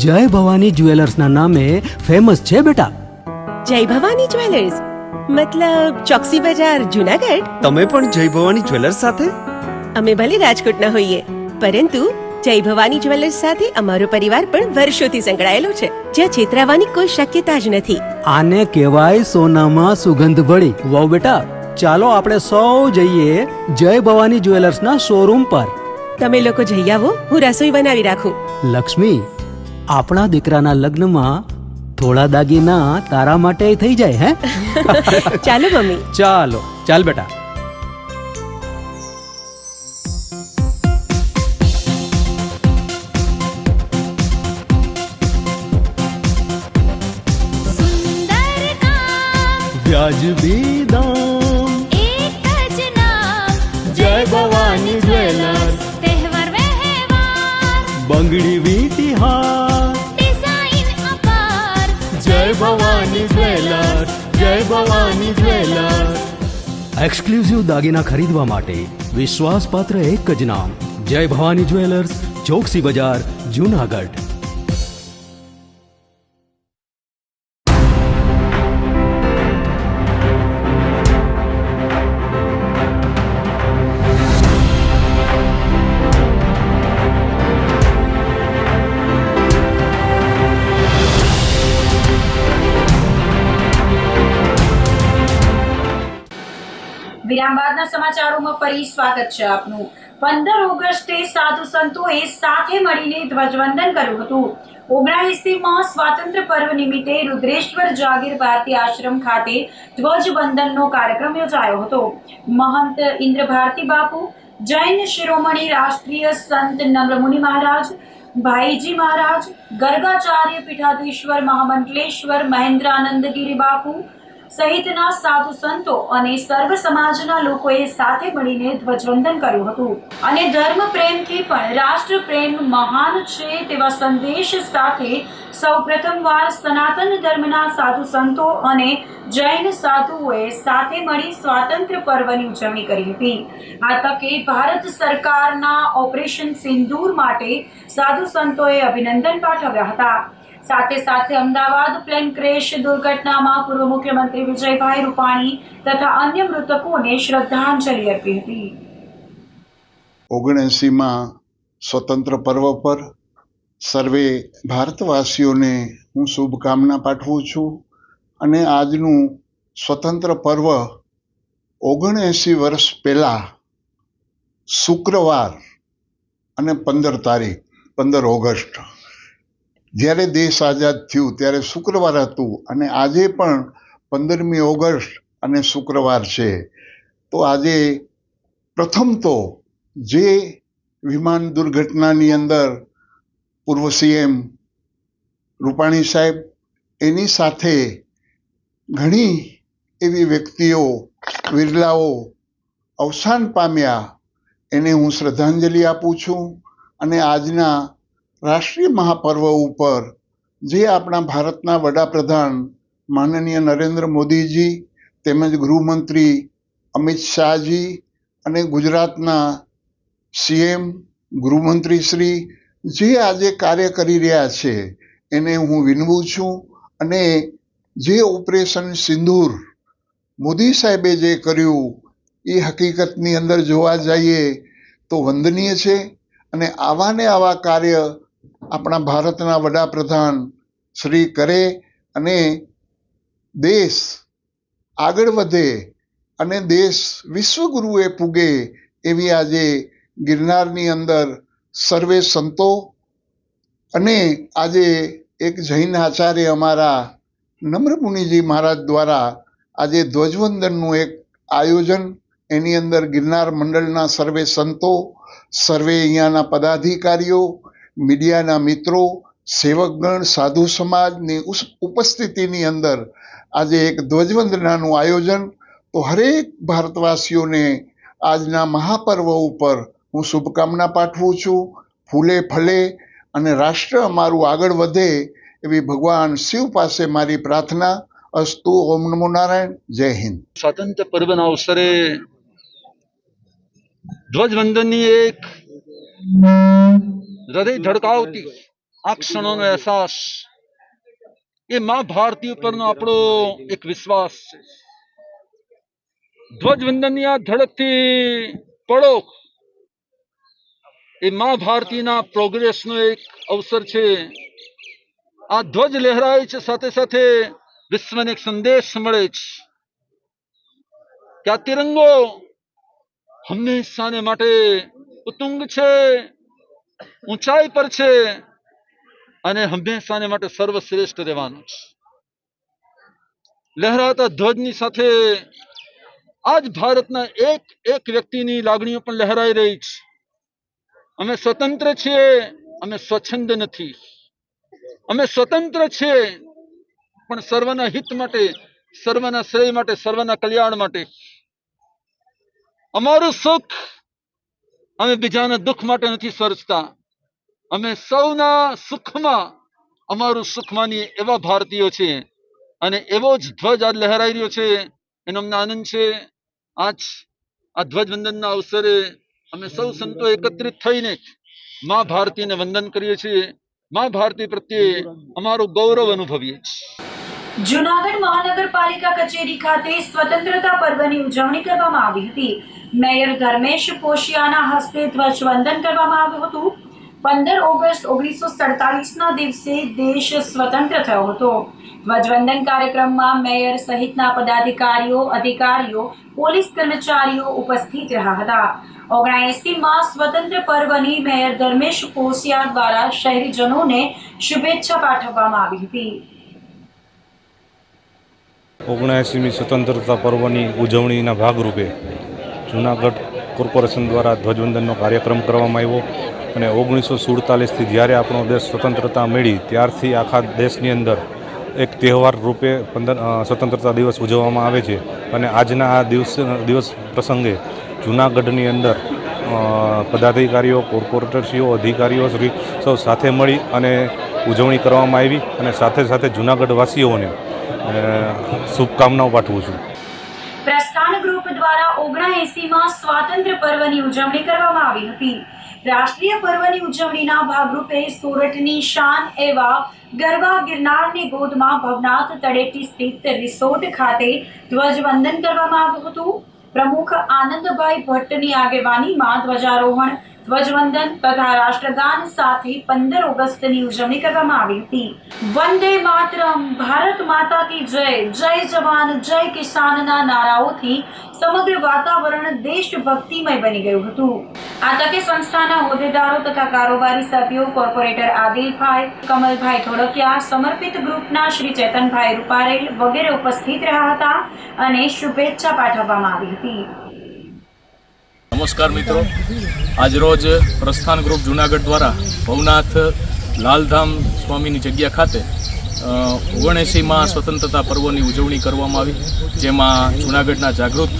જય ભવાની જ્વેલર્સના નામે ફેમસ છે બેટા. જય ભવાની જ્વેલર્સ મતલબ ચોકસી બજાર, જુનાગઢ? તમે પણ જય ભવાની જ્વેલર્સ સાથે? અમે ભલે રાજકોટના હોઈએ, પરંતુ જય ભવાની જ્વેલર્સ સાથે અમારો પરિવાર પણ વર્ષોથી સંકળાયેલો છે, જ્યાં છેતરાવાની કોઈ શક્યતા જ નથી. આને કહેવાય સોનામાં સુગંધ ભળી. વાવ બેટા, ચાલો આપણે સૌ જઈએ જય ભવાની જ્વેલર્સના શોરૂમ પર. તમે લોકો જઈ આવો, હું રસોઈ બનાવી રાખું. લક્ષ્મી, આપણા દીકરાના લગ્નમાં થોડા દાગીના તારા માટે થઈ જાય. હે ચાલો મમ્મી. ચાલો ચાલ બેટા. વ્યાજબી દામ. એક જ નામ જય ભવાની જ્વેલર્સ. તહેવાર વ્યવહાર બંગડી વીટી હાર. ડિઝાઇન અપાર જય ભવાની જ્વેલર્સ. જય ભવાની જ્વેલર્સ. એક્સક્લુઝિવ દાગીના ખરીદવા માટે વિશ્વાસપાત્ર એક જ નામ, જય ભવાની જ્વેલર્સ, ચોકસી બજાર, જુનાગઢ. વિરામ બાદના સમાચારોમાં ફરી સ્વાગત છે આપનું. 15 ઓગસ્ટે સાધુ સંતોએ સાથે મળીને ધ્વજવંદન કર્યું હતું. 79માં સ્વાતંત્ર્ય પર્વ નિમિત્તે રુદ્રેશ્વર જાગીર ભારતી આશ્રમ ખાતે ધ્વજવંદનનો કાર્યક્રમ યોજાયો હતો. મહંત ઇન્દ્ર ભારતી બાપુ, જૈન શિરોમણી રાષ્ટ્રીય સંત નમ્રમુનિ મહારાજ, ભાઈજી મહારાજ, ગર્ગાચાર્ય પીઠાધીશ્વર મહામંડલેશ્વર મહેન્દ્રાનંદગીરી બાપુ સહિતના સાધુ સંતો અને સર્વ સમાજના લોકોએ સાથે મળીને ધ્વજવંદન કર્યું હતું અને ધર્મ પ્રેમથી પણ રાષ્ટ્ર પ્રેમ મહાન છે તેવા સંદેશ સાથે સૌપ્રથમવાર સનાતન ધર્મના સાધુ સંતો અને જૈન સાધુઓએ સાથે મળી સ્વાતંત્ર્ય પર્વની ઉજવણી કરી હતી. આ તકે ભારત સરકારના ઓપરેશન સિંદૂર માટે સાધુ સંતોએ અભિનંદન પાઠવ્યા હતા. સાથે સાથે અમદાવાદ પ્લેન ક્રેશ દુર્ઘટનામાં પૂર્વ મુખ્યમંત્રી વિજયભાઈ રૂપાણી તથા અન્ય મૃતકોને શ્રદ્ધાંજલિ અર્પી હતી. 79માં સ્વતંત્ર પર્વ પર સર્વે ભારતવાસીઓને હું શુભકામના પાઠવું છું અને આજનું સ્વતંત્ર પર્વ 79 વર્ષ પહેલા શુક્રવાર અને 15 ઓગસ્ટ જ્યારે દેશ આઝાદ થયું ત્યારે શુક્રવાર હતું અને આજે પણ 15મી ઓગસ્ટ અને શુક્રવાર છે. તો આજે પ્રથમ તો જે વિમાન દુર્ઘટનાની અંદર પૂર્વ સીએમ રૂપાણી સાહેબ એની સાથે ઘણી એવી વ્યક્તિઓ વિરલાઓ અવસાન પામ્યા એને હું શ્રદ્ધાંજલિ આપું છું. અને આજના રાષ્ટ્રીય મહાપર્વ ઉપર જે આપણા ભારતના વડાપ્રધાન માનનીય નરેન્દ્ર મોદીજી તેમજ ગૃહમંત્રી અમિત શાહજી અને ગુજરાતના સીએમ ગૃહમંત્રી શ્રી જે આજે કાર્ય કરી રહ્યા છે એને હું વિનવું છું. અને જે ઓપરેશન સિંદૂર મોદી સાહેબે જે કર્યું એ હકીકતની અંદર જોવા જઈએ તો વંદનીય છે. અને આવા ને આવા કાર્ય આપણા ભારતના વડાપ્રધાન શ્રી કરે અને દેશ આગળ વધે અને દેશ વિશ્વગુરુએ પૂગે એવી આજે ગિરનારની અંદર સર્વે સંતો અને આજે એક જૈન આચાર્ય અમારા નમ્રમુનિજી મહારાજ દ્વારા આજે ધ્વજવંદનનું એક આયોજન એની અંદર ગિરનાર મંડળના સર્વે સંતો, સર્વે અહીંયાના પદાધિકારીઓ, મીડિયાના મિત્રો, સેવકગણ, સાધુ સમાજની ઉપસ્થિતિની અંદર આજે એક ધ્વજવંદનાનું આયોજન. તો હરેક ભારતવાસીઓને આજના મહાપર્વ ઉપર હું શુભકામના પાઠવું છું. ફૂલે ફલે અને રાષ્ટ્ર અમારું આગળ વધે એવી ભગવાન શિવ પાસે મારી પ્રાર્થના. અસ્તુ. ઓમ નમો નારાયણ. જય હિન્દ. સ્વાતંત્ર્ય પર્વના અવસરે ધ્વજવંદનની એક હૃદય ધડકાવતી આ ક્ષણોનો અહેસાસ એ મા ભારતી ઉપરનો આપણો એક વિશ્વાસ છે. ધ્વજવંદનની આ ધડકતી પળો એ મા ભારતીના પ્રોગ્રેસનો એક અવસર છે. આ ધ્વજ લહેરાય છે, સાથે સાથે વિશ્વને એક સંદેશ મળે છે કે આ તિરંગો હંમેશાને માટે ઉત્તુંગ છે, ઊંચાઈ પર છે અને હંમેશાને માટે સર્વશ્રેષ્ઠ રહેવાનું છે. લહેરાતા ધ્વજની સાથે આજ ભારતના એક એક વ્યક્તિની લાગણીઓ પણ લહેરાઈ રહી છે. અમે સ્વતંત્ર છીએ, અમે સ્વચ્છંદ નથી. અમે સ્વતંત્ર છીએ પણ સર્વના હિત માટે સર્વના શ્રેય માટે, સર્વના કલ્યાણ માટે. અમારું સુખ અમે બીજાના દુઃખ માટે નથી સર્જતા, અમે સૌના સુખમાં અમારું સુખ માનીએ એવા ભારતીયો છીએ. અને એવો જ ધ્વજ આજ લહેરાઈ રહ્યો છે, એનો અમને આનંદ છે. આજ આ ધ્વજવંદનના અવસરે અમે સૌ સંતો એકત્રિત થઈને મા ભારતીને વંદન કરીએ છીએ. મા ભારતી પ્રત્યે અમારું ગૌરવ અનુભવીએ છીએ. જૂનાગઢ મહાનગરપાલિકા કચેરી ખાતે સ્વતંત્રતા પર્વની ઉજવણી કરવામાં આવી હતી. મેયર ધર્મેશ પોશિયાના હસ્તે ધ્વજવંદન કરવામાં આવ્યું હતું. 15 ઓગસ્ટ 1947ના દિવસે દેશ સ્વતંત્ર થયો હતો. ધ્વજવંદન કાર્યક્રમમાં મેયર સહિતના પદાધિકારીઓ, અધિકારીઓ, પોલીસ કર્મચારીઓ ઉપસ્થિત રહ્યા હતા. 79માં સ્વતંત્ર પર્વની મેયર ધર્મેશ પોશિયા દ્વારા શહેરીજનોને શુભેચ્છા પાઠવવામાં આવી હતી. 79મી સ્વતંત્રતા પર્વની ઉજવણીના ભાગરૂપે જૂનાગઢ કોર્પોરેશન દ્વારા ધ્વજવંદનનો કાર્યક્રમ કરવામાં આવ્યો. અને 1947થી જ્યારે આપણો દેશ સ્વતંત્રતા મળી ત્યારથી આખા દેશની અંદર એક તહેવાર રૂપે સ્વતંત્રતા દિવસ ઉજવવામાં આવે છે. અને આજના આ દિવસ પ્રસંગે જૂનાગઢની અંદર પદાધિકારીઓ, કોર્પોરેટરશ્રીઓ, અધિકારીઓ શ્રી સૌ સાથે મળી અને ઉજવણી કરવામાં આવી. અને સાથે સાથે જૂનાગઢવાસીઓને શુભકામનાઓ પાઠવું છું. પ્રસ્થાન ગ્રુપ દ્વારા 79માં સ્વાતંત્ર્ય પર્વની ઉજવણી કરવામાં આવી હતી. રાષ્ટ્રીય પર્વની ઉજવણીના ભાગરૂપે સોરઠની શાન એવા ગરવા ગિરનારની ગોદમાં ભવનાથ તળેટી સ્થિત રિસોર્ટ ખાતે ધ્વજવંદન કરવામાં આવ્યું હતું. પ્રમુખ આનંદભાઈ ભટ્ટની આગેવાનીમાં ધ્વજારોહણ, ધ્વજવંદન તથા રાષ્ટ્રગાન સાથે 15 ઓગસ્ટની ઉજવણી કરવામાં આવી હતી. વંદે માતરમ, ભારત માતા કી જય, જય જવાન, જય કિસાનના નારાઓથી સમગ્ર વાતાવરણ દેશભક્તિમય બની ગયું હતું. આ તકે સંસ્થાના હોદ્દેદારો તથા કારોબારી સભ્યો, કોર્પોરેટર આદિલભાઈ, કમલભાઈ ધોળકિયા, સમર્પિત ગ્રુપના શ્રી ચેતનભાઈ રૂપારેલ વગેરે ઉપસ્થિત રહ્યા હતા અને શુભેચ્છા પાઠવવામાં આવી હતી. નમસ્કાર મિત્રો, આજરોજ પ્રસ્થાન ગ્રુપ જૂનાગઢ દ્વારા ભવનાથ લાલધામ સ્વામીની જગ્યા ખાતે 79માં સ્વતંત્રતા પર્વની ઉજવણી કરવામાં આવી. જેમાં જૂનાગઢના જાગૃત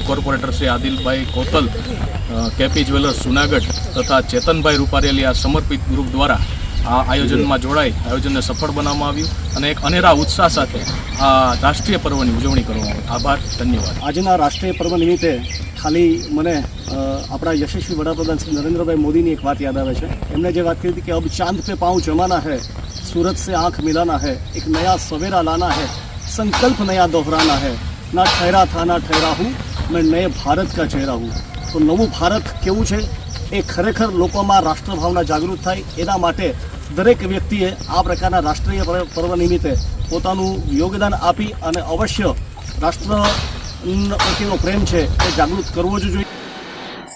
corporator Shri Adilbhai Kotal, KP jewellers Junagadh તથા ચેતનભાઈ રૂપારેલી આ સમર્પિત ગ્રુપ દ્વારા આ આયોજનમાં જોડાઈ આયોજનને સફળ બનાવવામાં આવ્યું અને એક અનેરા ઉત્સાહ સાથે આ રાષ્ટ્રીય પર્વની ઉજવણી કરવામાં આવી. આભાર, ધન્યવાદ. આજના રાષ્ટ્રીય પર્વ નિમિત્તે ખાલી મને આપણા યશસ્વી વડાપ્રધાન શ્રી નરેન્દ્રભાઈ મોદીની એક વાત યાદ આવે છે. એમણે જે વાત કરી હતી કે અબ ચાંદ पे पाँव जमाना है, सूरज से आंख मिलाना है, एक नया सवेरा लाना है, संकल्प नया दोहराना है, ना ठहरा था ना ठहरा हूँ, मैं नए भारत का चेहरा हूँ. તો નવું ભારત કેવું છે એ ખરેખર લોકોમાં રાષ્ટ્રભાવના જાગૃત થાય એના માટે દરેક વ્યક્તિએ આ પ્રકારના રાષ્ટ્રીય પર્વ નિમિત્તે પોતાનું યોગદાન આપી અને અવશ્ય રાષ્ટ્ર પ્રત્યેનો પ્રેમ છે એ જાગૃત કરવો જ જોઈએ.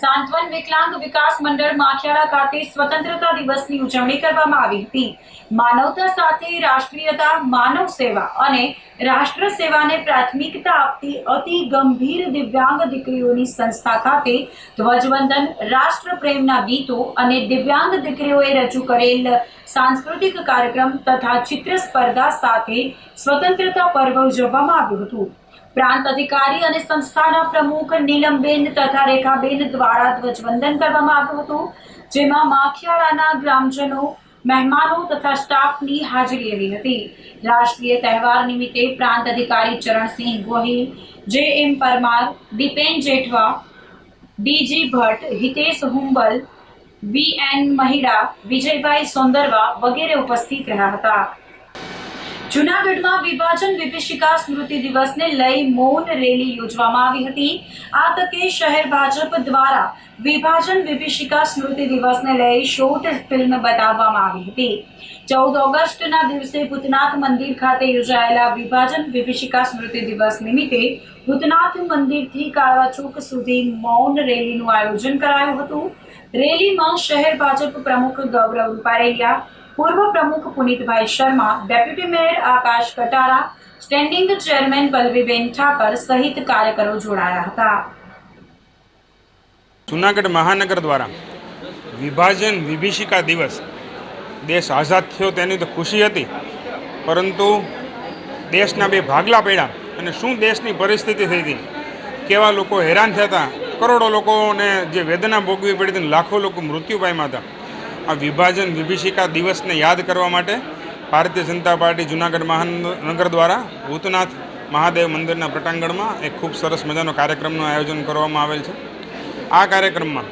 સાંત્વન વિકલાંગ વિકાસ મંડળ માખિયાળા ખાતે સ્વતંત્રતા દિવસની ઉજવણી કરવામાં આવી હતી. માનવતા સાથે રાષ્ટ્રીયતા, માનવ સેવા અને રાષ્ટ્ર સેવાને પ્રાથમિકતા આપતી અતિ ગંભીર દિવ્યાંગ દીકરીઓની સંસ્થા ખાતે ધ્વજવંદન, રાષ્ટ્ર પ્રેમના ગીતો અને દિવ્યાંગ દીકરીઓએ રજૂ કરેલ સાંસ્કૃતિક કાર્યક્રમ તથા ચિત્ર સ્પર્ધા સાથે સ્વતંત્રતા પર્વ ઉજવવામાં આવ્યું હતું. પ્રાંત અધિકારી અને સંસ્થાના પ્રમુખ નીલમબેન તથા રેખાબેન દ્વારા ધ્વજવંદન કરવામાં આવ્યું હતું. જેમાં માખિયાળાના ગ્રામજનો, મહેમાનો તથા સ્ટાફની હાજરી રહી હતી. રાષ્ટ્રીય તહેવાર નિમિત્તે પ્રાંત અધિકારી ચરણસિંહ ગોહિલ, જે.એમ. પરમાર, દીપેન જેઠવા, ડી.જી. ભટ્ટ, હિતેશ હુંબલ, વી.એન. મહિડા, વિજયભાઈ સોંદરવા વગેરે ઉપસ્થિત રહ્યા હતા. જૂનાગઢમાં વિભાજન વિભીષિકા સ્મૃતિ દિવસને લઈ મૌન રેલી યોજવામાં આવી હતી. આ તકે શહેર ભાજપ દ્વારા વિભાજન વિભીષિકા સ્મૃતિ દિવસને લઈ શોર્ટ ફિલ્મ બતાવવામાં આવી હતી. 14 ઓગસ્ટના દિવસે ભૂતનાથ મંદિર ખાતે યોજાયેલા વિભાજન વિભીષિકા સ્મૃતિ દિવસ નિમિત્તે ભૂતનાથ મંદિરથી કાળવા ચોક સુધી મૌન રેલીનું આયોજન કરાયું હતું. રેલીમાં શહેર ભાજપ પ્રમુખ ગૌરવ રૂપારેલિયા, પૂર્વ પ્રમુખ પુનિતભાઈ શર્મા, ડેપ્યુટી મેયર આકાશ કટારા, સ્ટેન્ડિંગ ચેરમેન પલ્લવીબેન ઠાકર સહિત કાર્યકરો જોડાયા હતા. જૂનાગઢ મહાનગર દ્વારા વિભાજન વિભીષિકા દિવસ, દેશ આઝાદ થયો તેની તો ખુશી હતી, પરંતુ દેશના બે ભાગલા પડ્યા અને શું દેશની પરિસ્થિતિ થઈ હતી, કેવા લોકો હેરાન થયા હતા, કરોડો લોકોને જે વેદના ભોગવી પડી હતી, લાખો લોકો મૃત્યુ પામ્યા હતા. આ વિભાજન વિભીષિકા દિવસને યાદ કરવા માટે ભારતીય જનતા પાર્ટી જૂનાગઢ મહાનગર દ્વારા ભૂતનાથ મહાદેવ મંદિરના પટાંગણમાં એક ખૂબ સરસ મજાનો કાર્યક્રમનું આયોજન કરવામાં આવેલ છે. આ કાર્યક્રમમાં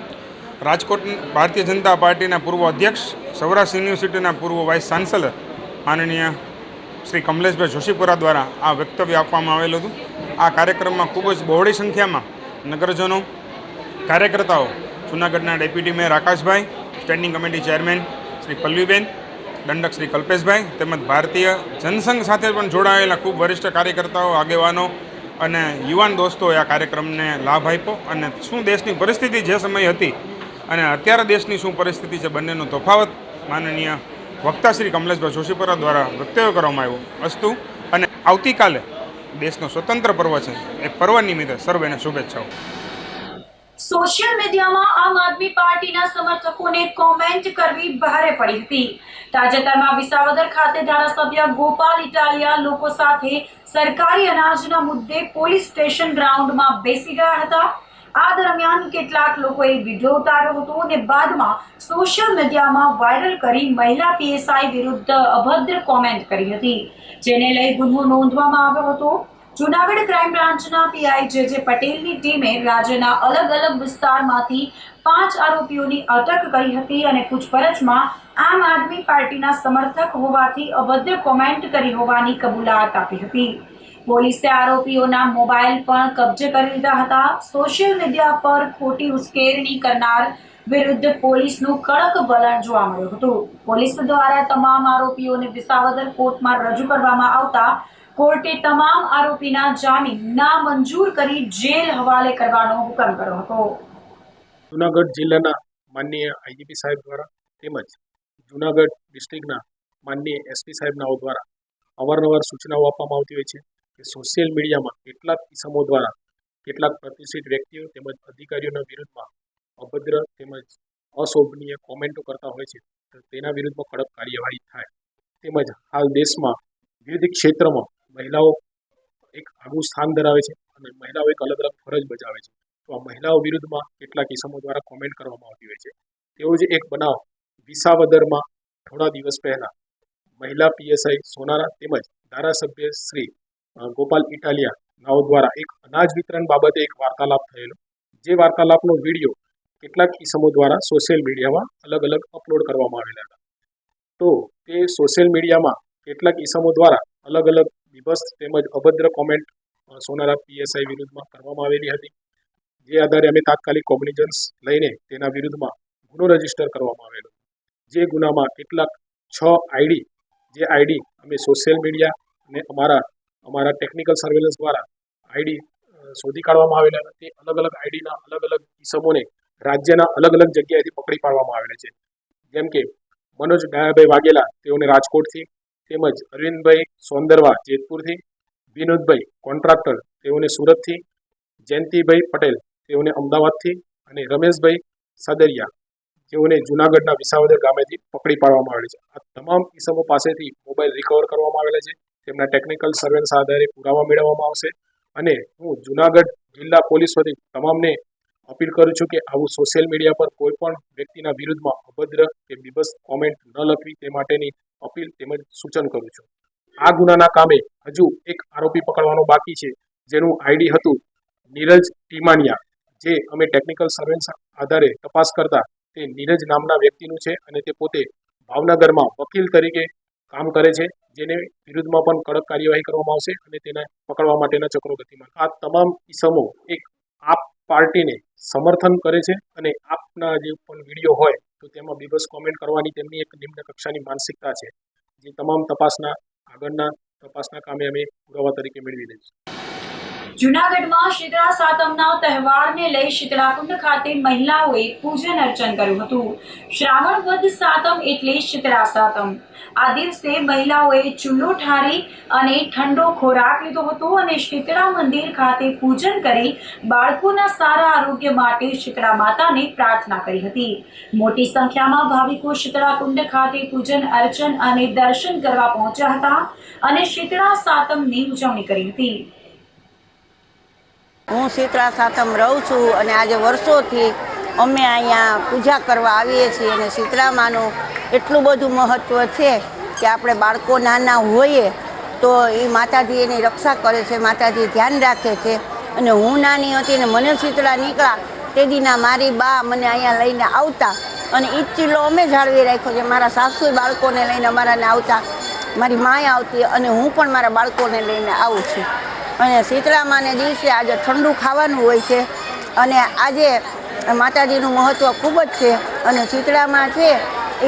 રાજકોટ ભારતીય જનતા પાર્ટીના પૂર્વ અધ્યક્ષ, સૌરાષ્ટ્ર યુનિવર્સિટીના પૂર્વ વાઇસ ચાન્સેલર માનનીય શ્રી કમલેશભાઈ જોશીપુરા દ્વારા આ વક્તવ્ય આપવામાં આવેલું હતું. આ કાર્યક્રમમાં ખૂબ જ બહોળી સંખ્યામાં નગરજનો, કાર્યકર્તાઓ, જૂનાગઢના deputy mayor Akashbhai, standing committee chairman Shri Pallaviben, દંડક શ્રી કલ્પેશભાઈ તેમજ ભારતીય જનસંઘ સાથે પણ જોડાયેલા ખૂબ વરિષ્ઠ કાર્યકર્તાઓ, આગેવાનો અને યુવાન દોસ્તોએ આ કાર્યક્રમને લાભ આપ્યો અને શું દેશની પરિસ્થિતિ જે સમયે હતી અને અત્યારે દેશની શું પરિસ્થિતિ છે બંનેનો તફાવત માનનીય વક્તા શ્રી કમલેશભાઈ જોશીપુરા દ્વારા વક્તવ્ય કરવામાં આવ્યું. અસ્તુ અને આવતીકાલે દેશનો સ્વતંત્ર પર્વ છે, એ પર્વ નિમિત્તે સર્વેને શુભેચ્છાઓ. સોશિયલ મીડિયામાં આમ આદમી પાર્ટીના સમર્થકોને કોમેન્ટ કરવી ભારે પડી હતી. તાજેતરમાં વિસાવદર ખાતે ધારાસભ્ય ગોપાલ ઇટાલિયા લોકો સાથે સરકારી અનાજના મુદ્દે પોલીસ સ્ટેશન ગ્રાઉન્ડમાં બેસી ગયા હતા. આ દરમિયાન કેટલાક લોકોએ વિડીયો ઉતાર્યો હતો અને બાદમાં સોશિયલ મીડિયામાં વાયરલ કરી મહિલા પીએસઆઈ વિરુદ્ધ અભદ્ર કોમેન્ટ કરી હતી, જેને લઈ ગુનો નોંધવામાં આવ્યો હતો. જૂનાગઢ ક્રાઇમ બ્રાન્ચના પીઆઈ જે પટેલની ટીમે રાજ્યના અલગ અલગ વિસ્તારમાંથી 5 આરોપીઓની અટક કરી હતી અને પૂછપરછમાં આમ આદમી પાર્ટીના સમર્થક હોવાથી અભદ્ર કોમેન્ટ કરી હોવાની કબૂલાત આપી હતી. પોલીસે આરોપીઓના મોબાઈલ પણ કબજે કરી લીધા હતા. સોશિયલ મીડિયા પર ખોટી ઉશ્કેરણી કરનાર વિરુદ્ધ પોલીસનું કડક વલણ જોવા મળ્યું હતું. પોલીસ દ્વારા તમામ આરોપીઓને વિસાવદર કોર્ટમાં રજૂ કરવામાં આવતા કોર્ટે તમામ આરોપીના જામીન નામંજૂર કરી જેલ હવાલે કરવાનો હુકમ કર્યો હતો. જૂનાગઢ જિલ્લાના માનનીય આઈજીપી સાહેબ દ્વારા તેમજ જૂનાગઢ ડિસ્ટ્રિક્ટના માનનીય એસપી સાહેબનાઓ દ્વારા અવારનવાર સૂચનાઓ આપવામાં આવતી હોય છે કે સોશિયલ મીડિયામાં કેટલાક ઇસમો દ્વારા કેટલાક પ્રતિષ્ઠિત વ્યક્તિઓ તેમજ અધિકારીઓના વિરુદ્ધમાં અભદ્ર તેમજ અશોભનીય કોમેન્ટો કરતા હોય છે, તો તેના વિરુદ્ધમાં કડક કાર્યવાહી થાય. તેમજ હાલ દેશમાં વિવિધ ક્ષેત્રમાં મહિલાઓ એક આગવું સ્થાન ધરાવે છે અને મહિલાઓ એક અલગ અલગ ફરજ બજાવે છે. તો આ મહિલાઓ વિરુદ્ધમાં કેટલાક કિસ્સાઓ દ્વારા કોમેન્ટ કરવામાં આવતી હોય છે. તેવો જ એક બનાવ વિસાવદરમાં થોડા દિવસ પહેલાં મહિલા પીએસઆઈ સોનારા તેમજ ધારાસભ્ય શ્રી ગોપાલ ઇટાલિયા નાઓ દ્વારા એક અનાજ વિતરણ બાબતે એક વાર્તાલાપ થયેલો, જે વાર્તાલાપનો વિડીયો કેટલાક કિસ્સાઓ દ્વારા સોશિયલ મીડિયામાં અલગ અલગ અપલોડ કરવામાં આવેલા હતા. તો તે સોશિયલ મીડિયામાં કેટલાક ઇસમો દ્વારા અલગ અલગ વિભસ્ત તેમજ અભદ્ર કોમેન્ટ સોનારા પીએસઆઈ વિરુદ્ધમાં કરવામાં આવેલી હતી, જે આધારે અમે તાત્કાલિક કોગ્નિઝન્સ લઈને તેના વિરુદ્ધમાં ગુનો રજીસ્ટર કરવામાં આવેલો. જે ગુનામાં કેટલાક 6 આઈડી, જે આઈડી અમે સોશિયલ મીડિયા અને અમારા ટેકનિકલ સર્વેલન્સ દ્વારા આઈડી શોધી કાઢવામાં આવેલા હતા. તે અલગ અલગ આઈડીના અલગ અલગ ઇસમોને રાજ્યના અલગ અલગ જગ્યાએથી પકડી પાડવામાં આવેલા છે. જેમ કે મનોજ ડાયાભાઈ વાઘેલા, તેઓને રાજકોટથી, તેમજ અરવિંદભાઈ સોંદરવા જેતપુરથી, વિનોદભાઈ કોન્ટ્રાક્ટર, તેઓને સુરતથી, જયંતિભાઈ પટેલ, તેઓને અમદાવાદથી અને રમેશભાઈ સાદરિયા, જેઓને જૂનાગઢના વિસાવદર ગામેથી પકડી પાડવામાં આવેલા છે. આ તમામ ઇસમો પાસેથી મોબાઈલ રિકવર કરવામાં આવેલા છે. તેમના ટેકનિકલ સર્વેલન્સ આધારે પુરાવા મેળવવામાં આવશે અને હું જૂનાગઢ જિલ્લા પોલીસ વતી તમામને અપીલ કરું છું કે આવું સોશિયલ મીડિયા પર કોઈ પણ વ્યક્તિના વિરુદ્ધમાં અભદ્ર કે બીભત્સ કોમેન્ટ ન લખવી, તે માટેની અપીલ તેમજ સૂચન કરું છું. આ ગુનાના કામે હજુ એક આરોપી પકડવાનો બાકી છે, જેનું આઈડી હતું નીરજ ટીમાનિયા, જે અમે ટેકનિકલ સર્વેલન્સ આધારે તપાસ કરતા તે નીરજ નામના વ્યક્તિનું છે અને તે પોતે ભાવનગરમાં વકીલ તરીકે કામ કરે છે, જેને વિરુદ્ધમાં પણ કડક કાર્યવાહી કરવામાં આવશે અને તેને પકડવા માટેના ચક્રો ગતિમાન. આ તમામ ઇસમો એક આપ પાર્ટીને સમર્થન કરે છે અને આપના જે પણ વિડીયો હોય તો તેમાં બીભત્સ કોમેન્ટ કરવાની તેમની એક નિમ્ન કક્ષાની માનસિકતા છે, જે તમામ આગળના તપાસના કામે અમે પુરાવા તરીકે મેળવી લઈશું. જૂનાગઢમાં શીતળા સાતમના તહેવારને લઈ શીતળાકુંડ ખાતે મહિલાઓએ પૂજન અર્ચન કર્યું હતું. શ્રાવણ વદ સાતમ એટલે શીતળા સાતમ. આ દિવસે મહિલાઓએ ચૂલો ઠારી અને ઠંડો ખોરાક લીધો હતો અને શીતળા મંદિર ખાતે પૂજન કરી બાળકોના સારા આરોગ્ય માટે શીતળા માતાને પ્રાર્થના કરી હતી. મોટી સંખ્યામાં ભાવિકો શીતળાકુંડ ખાતે પૂજન અર્ચન અને દર્શન કરવા પહોંચ્યા હતા અને શીતળા સાતમની ઉજવણી કરી હતી. હું શીતળા સાતમ રહું છું અને આજે વર્ષોથી અમે અહીંયા પૂજા કરવા આવીએ છીએ અને શીતળા માનું એટલું બધું મહત્ત્વ છે કે આપણે બાળકો નાના હોઈએ તો એ માતાજી એની રક્ષા કરે છે, માતાજી ધ્યાન રાખે છે. અને હું નાની હતી ને મને શીતળા નીકળ્યા તે દીના મારી બા મને અહીંયા લઈને આવતા અને એ ચીલો અમે જાળવી રાખ્યો છે. મારા સાસુ બાળકોને લઈને અમારાને આવતા, મારી માય આવતી અને હું પણ મારા બાળકોને લઈને આવું છું. અને શીતળા માને દિવસે આજે ઠંડુ ખાવાનું હોય છે અને આજે માતાજીનું મહત્ત્વ ખૂબ જ છે. અને શીતળામાં છે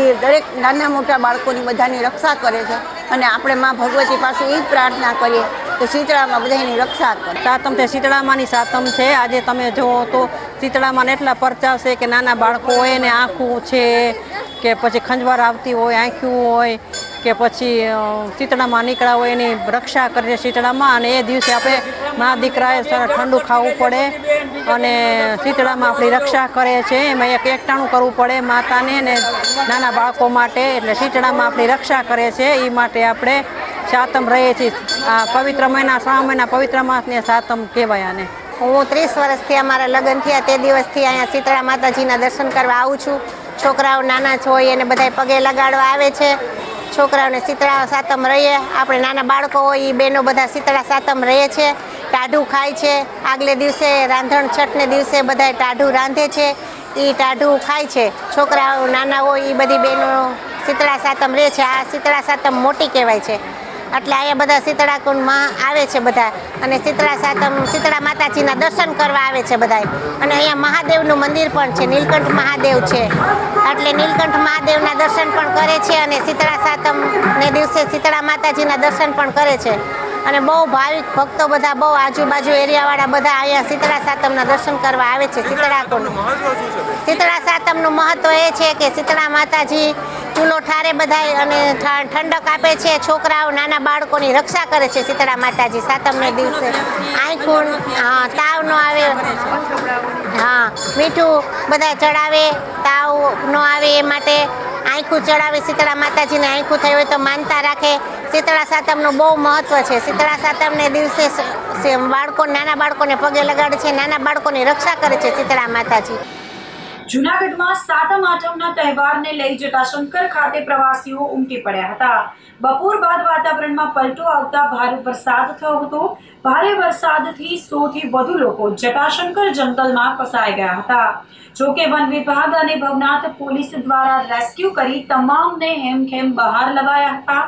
એ દરેક નાના મોટા બાળકોની બધાની રક્ષા કરે છે અને આપણે મા ભગવતી પાસે એ જ પ્રાર્થના કરીએ કે શીતળામાં બધાની રક્ષા કરે. સાતમ તે શીતળામાની સાતમ છે. આજે તમે જુઓ તો શીતળામાં એટલા પરચા છે કે નાના બાળકો હોય ને આંખું છે કે પછી ખંજવાર આવતી હોય, આંખ્યું હોય કે પછી શીતળામાં નીકળ્યા હોય એની રક્ષા કરીએ શીતળામાં. અને એ દિવસે આપણે મા દીકરાએ ઠંડુ ખાવું પડે અને શીતળામાં આપણી રક્ષા કરે છે. એમાં એક એકટાણું કરવું પડે માતાને ને નાના બાળકો માટે, એટલે શીતળામાં આપણી રક્ષા કરે છે. એ માટે આપણે સાતમ રહીએ છીએ. આ પવિત્ર મહિના, શ્રાવણ મહિના પવિત્ર માસને સાતમ કહેવાય આને. હું 30 વર્ષથી અમારા લગ્ન થયા તે દિવસથી અહીંયા શીતળા માતાજીના દર્શન કરવા આવું છું. છોકરાઓ નાના હોય એને બધા પગે લગાડવા આવે છે. છોકરાઓને શીતળા સાતમ રહીએ, આપણે નાના બાળકો હોય એ બહેનો બધા શીતળા સાતમ રહીએ છે. ટાઢું ખાય છે. આગલે દિવસે રાંધણ છઠને દિવસે બધા ટાઢું રાંધે છે, એ ટાઢું ખાય છે. છોકરાઓ નાના હોય એ બધી બહેનો શીતળા સાતમ રહે છે. આ શીતળા સાતમ મોટી કહેવાય છે. એટલે અહીંયા બધા શીતળા કુંડમાં આવે છે બધા અને શીતળા સાતમ શીતળા માતાજીના દર્શન કરવા આવે છે બધા. અને અહીંયા મહાદેવનું મંદિર પણ છે, નીલકંઠ મહાદેવ છે, એટલે નીલકંઠ મહાદેવના દર્શન પણ કરે છે અને શીતળા સાતમને દિવસે શીતળા માતાજીના દર્શન પણ કરે છે. અને બહુ ભાવિક ભક્તો બધા બહુ આજુબાજુ એરિયાવાળા બધા અહીંયા શીતળા સાતમના દર્શન કરવા આવે છે. શીતળા સાતમનું મહત્વ એ છે કે શીતળા માતાજી ચૂલો ઠારે બધાય અને ઠંડક આપે છે. છોકરાઓ નાના બાળકોની રક્ષા કરે છે શીતળા માતાજી સાતમને દિવસે. આંખું તાવ ન આવે, મીઠું બધા ચડાવે, તાવ ન આવે એ માટે આંખું ચડાવે. શીતળા માતાજીને આંખું થઈ હોય તો માનતા રાખે. શીતળા સાતમનું બહુ મહત્વ છે. શીતળા સાતમને દિવસે નાના બાળકોને પગે લગાડે છે, નાના બાળકોની રક્ષા કરે છે શીતળા માતાજી. જૂનાગઢમાં સાતમ આઠમના તહેવારને લઈ જટાશંકર ખાતે પ્રવાસીઓ ઉમટી પડ્યા હતા. બપોર બાદ વાતાવરણમાં પલટો આવતા ભારે વરસાદ થયો હતો. ભારે વરસાદથી 100 થી વધુ લોકો જટાશંકર જંગલમાં ફસાઈ ગયા હતા. જોકે વન વિભાગ અને ભવનાથ પોલીસ દ્વારા રેસ્ક્યુ કરી તમામને હેમખેમ બહાર લવાયા હતા.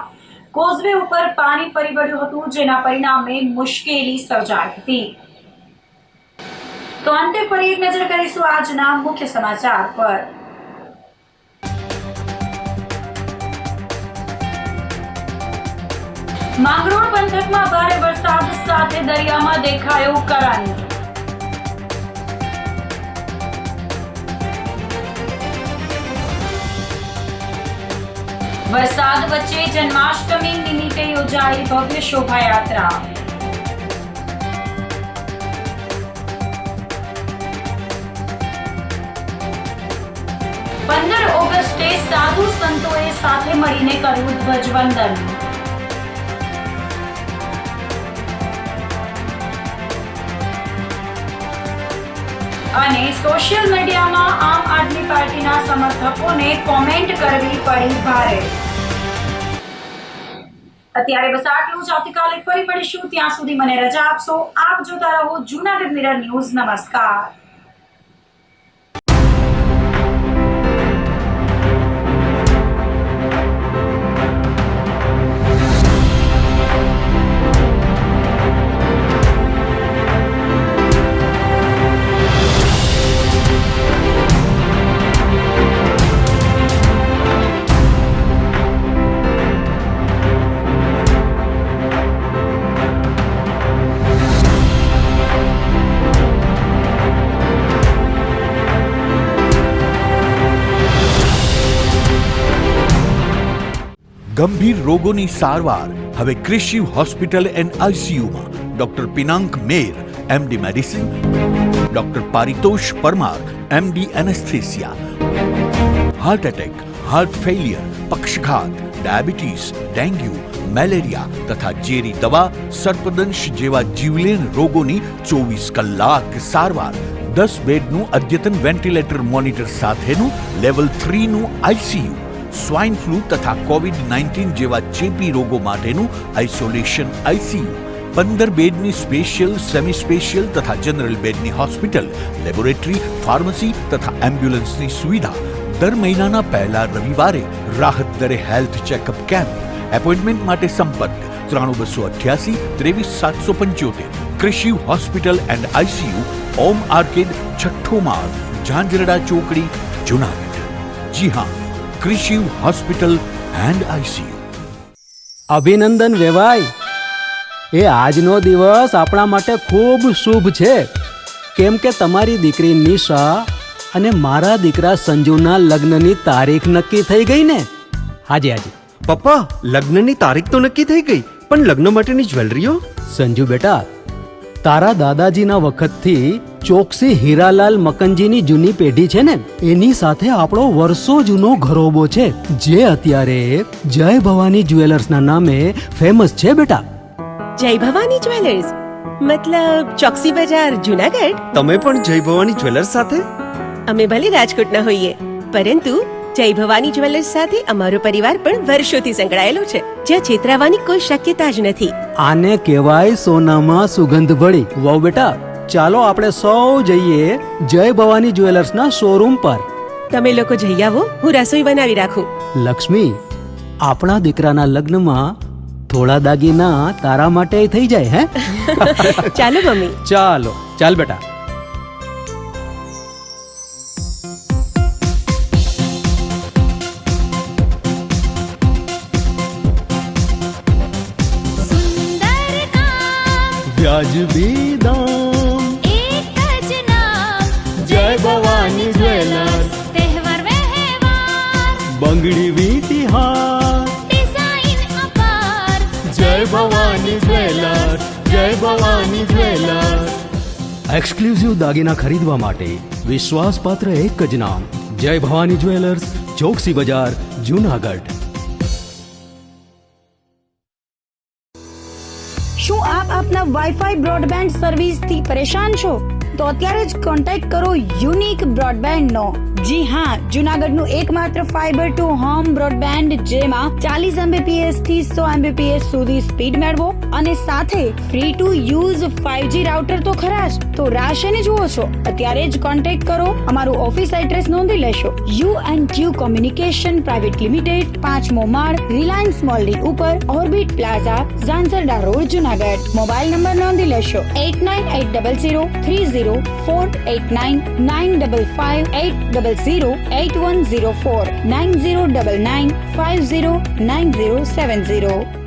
કોઝવે ઉપર પાણી ફરી વળ્યું હતું, જેના પરિણામે મુશ્કેલી સર્જાઈ હતી. તો અંતે ફરી એક નજર કરીશું આજના મુખ્ય સમાચાર પર. માંગરોળ પંથકમાં ભારે વરસાદ સાથે દરિયામાં દેખાયો કરંટ. વરસાદ વચ્ચે જન્માષ્ટમી નિમિત્તે યોજાઈ ભવ્ય શોભાયાત્રા. ઓગસ્ટે સાધુ સંતોએ સાથે મળીને કર્યું ધ્વજવંદન. અને સોશિયલ મીડિયામાં આમ આદમી પાર્ટીના સમર્થકોને કોમેન્ટ કરવી પડી ભારે. અત્યારે બસ આટલું જ. આવતીકાલે ફરી મળીશું. ત્યાં સુધી મને રજા આપશો. આપ જોતા રહો જૂનાગઢ મિરર ન્યૂઝ. નમસ્કાર. ગંભીર રોગોની સારવાર હવે ક્રિશિવ હોસ્પિટલ એન્ડ આઈસીયુમાં doctor Pinank Mer MD medicine, doctor Paritosh Parmar MD anaesthesia, heart attack, heart failure, પક્ષઘાત, ડાયાબિટીસ, ડેન્ગ્યુ, મેલેરિયા તથા ઝેરી દવા, સર્પદંશ જેવા જીવલેણ રોગોની 24 કલાક સારવાર, 10 બેડનું અદ્યતન વેન્ટિલેટર મોનિટર સાથેનું લેવલ 3નું આઈસીયુ, સ્વાઇન ફ્લૂ તથા કોવિડ-19 જેવા ચેપી રોગો માટેનું આઇસોલેશન આઈસીયુ, 15 બેડની સ્પેશિયલ, સેમી સ્પેશિયલ તથા જનરલ બેડની હોસ્પિટલ, લેબોરેટરી, ફાર્મસી તથા એમ્બ્યુલન્સની સુવિધા, દર મહિનાના પહેલા રવિવારે રાહત દરે હેલ્થ ચેકઅપ કેમ્પ. એપોઇન્ટમેન્ટ માટે સંપર્ક 9288 23775. કૃષિ hospital and ICU, Om arcade, છઠ્ઠો માળ, ઝાંઝરડા ચોકડી, જુનાગઢ. જી હા, કૃષિ હોસ્પિટલ એન્ડ આઈસીયુ. અભિનંદન વેવાય. એ આજનો દિવસ આપણા માટે ખૂબ શુભ છે, કેમ કે તમારી દીકરી નિશા અને મારા દીકરા સંજુના લગ્નની તારીખ નક્કી થઈ ગઈ ને. હાજી હાજી પપ્પા, લગ્નની તારીખ તો નક્કી થઈ ગઈ, પણ લગ્ન માટેની જ્વેલરીઓ? સંજુ બેટા, તારા દાદાજીના વખતથી ચોકસી હીરાલાલ મકનજીની જૂની પેઢી છે ને, એની સાથે આપણો વર્ષો જૂનો ઘરોબો છે, જે અત્યારે જય ભવાની જ્વેલર્સના નામે ફેમસ છે બેટા. જય ભવાની જ્વેલર્સ મતલબ ચોકસી બજાર, જુનાગઢ? તમે પણ જય ભવાની જ્વેલર્સ સાથે? અમે ભલે રાજકોટના હોઈએ, પરંતુ જય ભવાની જ્વેલર્સ સાથે અમારો પરિવાર પણ વર્ષોથી સંકળાયેલો છે, જ્યાં છેતરાવાની કોઈ શક્યતા જ નથી. આને કહેવાય સોનામાં સુગંધ ભળી. વહુ બેટા, ચાલો આપણે સૌ જઈએ જય ભવાની જ્વેલર્સના શોરૂમ પર. તમે લોકો જઈ આવો, હું રસોઈ બનાવી રાખું. લક્ષ્મી, આપણા દીકરાના લગ્નમાં થોડા દાગીના તારા માટે થઈ જાય. હે ચાલો મમ્મી. ચાલો ચાલ બેટા. વ્યાજબી દામ, એક જ નામ, જય ભવાની જ્વેલર્સ. તહેવાર વ્યવહાર, બંગડી વીટી હાર, ડિઝાઇન અપાર, જય ભવાની જ્વેલર્સ, જય ભવાની જ્વેલર્સ. એક્સક્લુઝિવ દાગીના ખરીદવા માટે વિશ્વાસપાત્ર એક જ નામ, જય ભવાની જ્વેલર્સ, ચોકસી બજાર, જુનાગઢ. શું આપ આપના વાઈફાઈ બ્રોડબેન્ડ સર્વિસથી પરેશાન છો? તો અત્યારે જ કોન્ટેક્ટ કરો યુનિક બ્રોડબેન્ડ નો. જી હા, જુનાગઢનું એકમાત્ર ફાઈબર ટુ હોમ બ્રોડબેન્ડ, જેમાં 40 Mbps થી 100 Mbps સુધી સ્પીડ મેળવો અને સાથે free to use 5G router તો ખરા જ. તો રાહ શેની જુઓ છો? અત્યારે જ કોન્ટેક્ટ કરો. અમારું ઓફિસ એડ્રેસ નોંધી લેશો. U&Q કોમ્યુનિકેશન પ્રાઇવેટ લિમિટેડ, 5મો માળ, રિલાયન્સ મોલની ઉપર, orbit plaza, Zanzarda road, Junagadh. Mobile number નોંધી લેશો 8980030489 955 800 8104 9099 509070.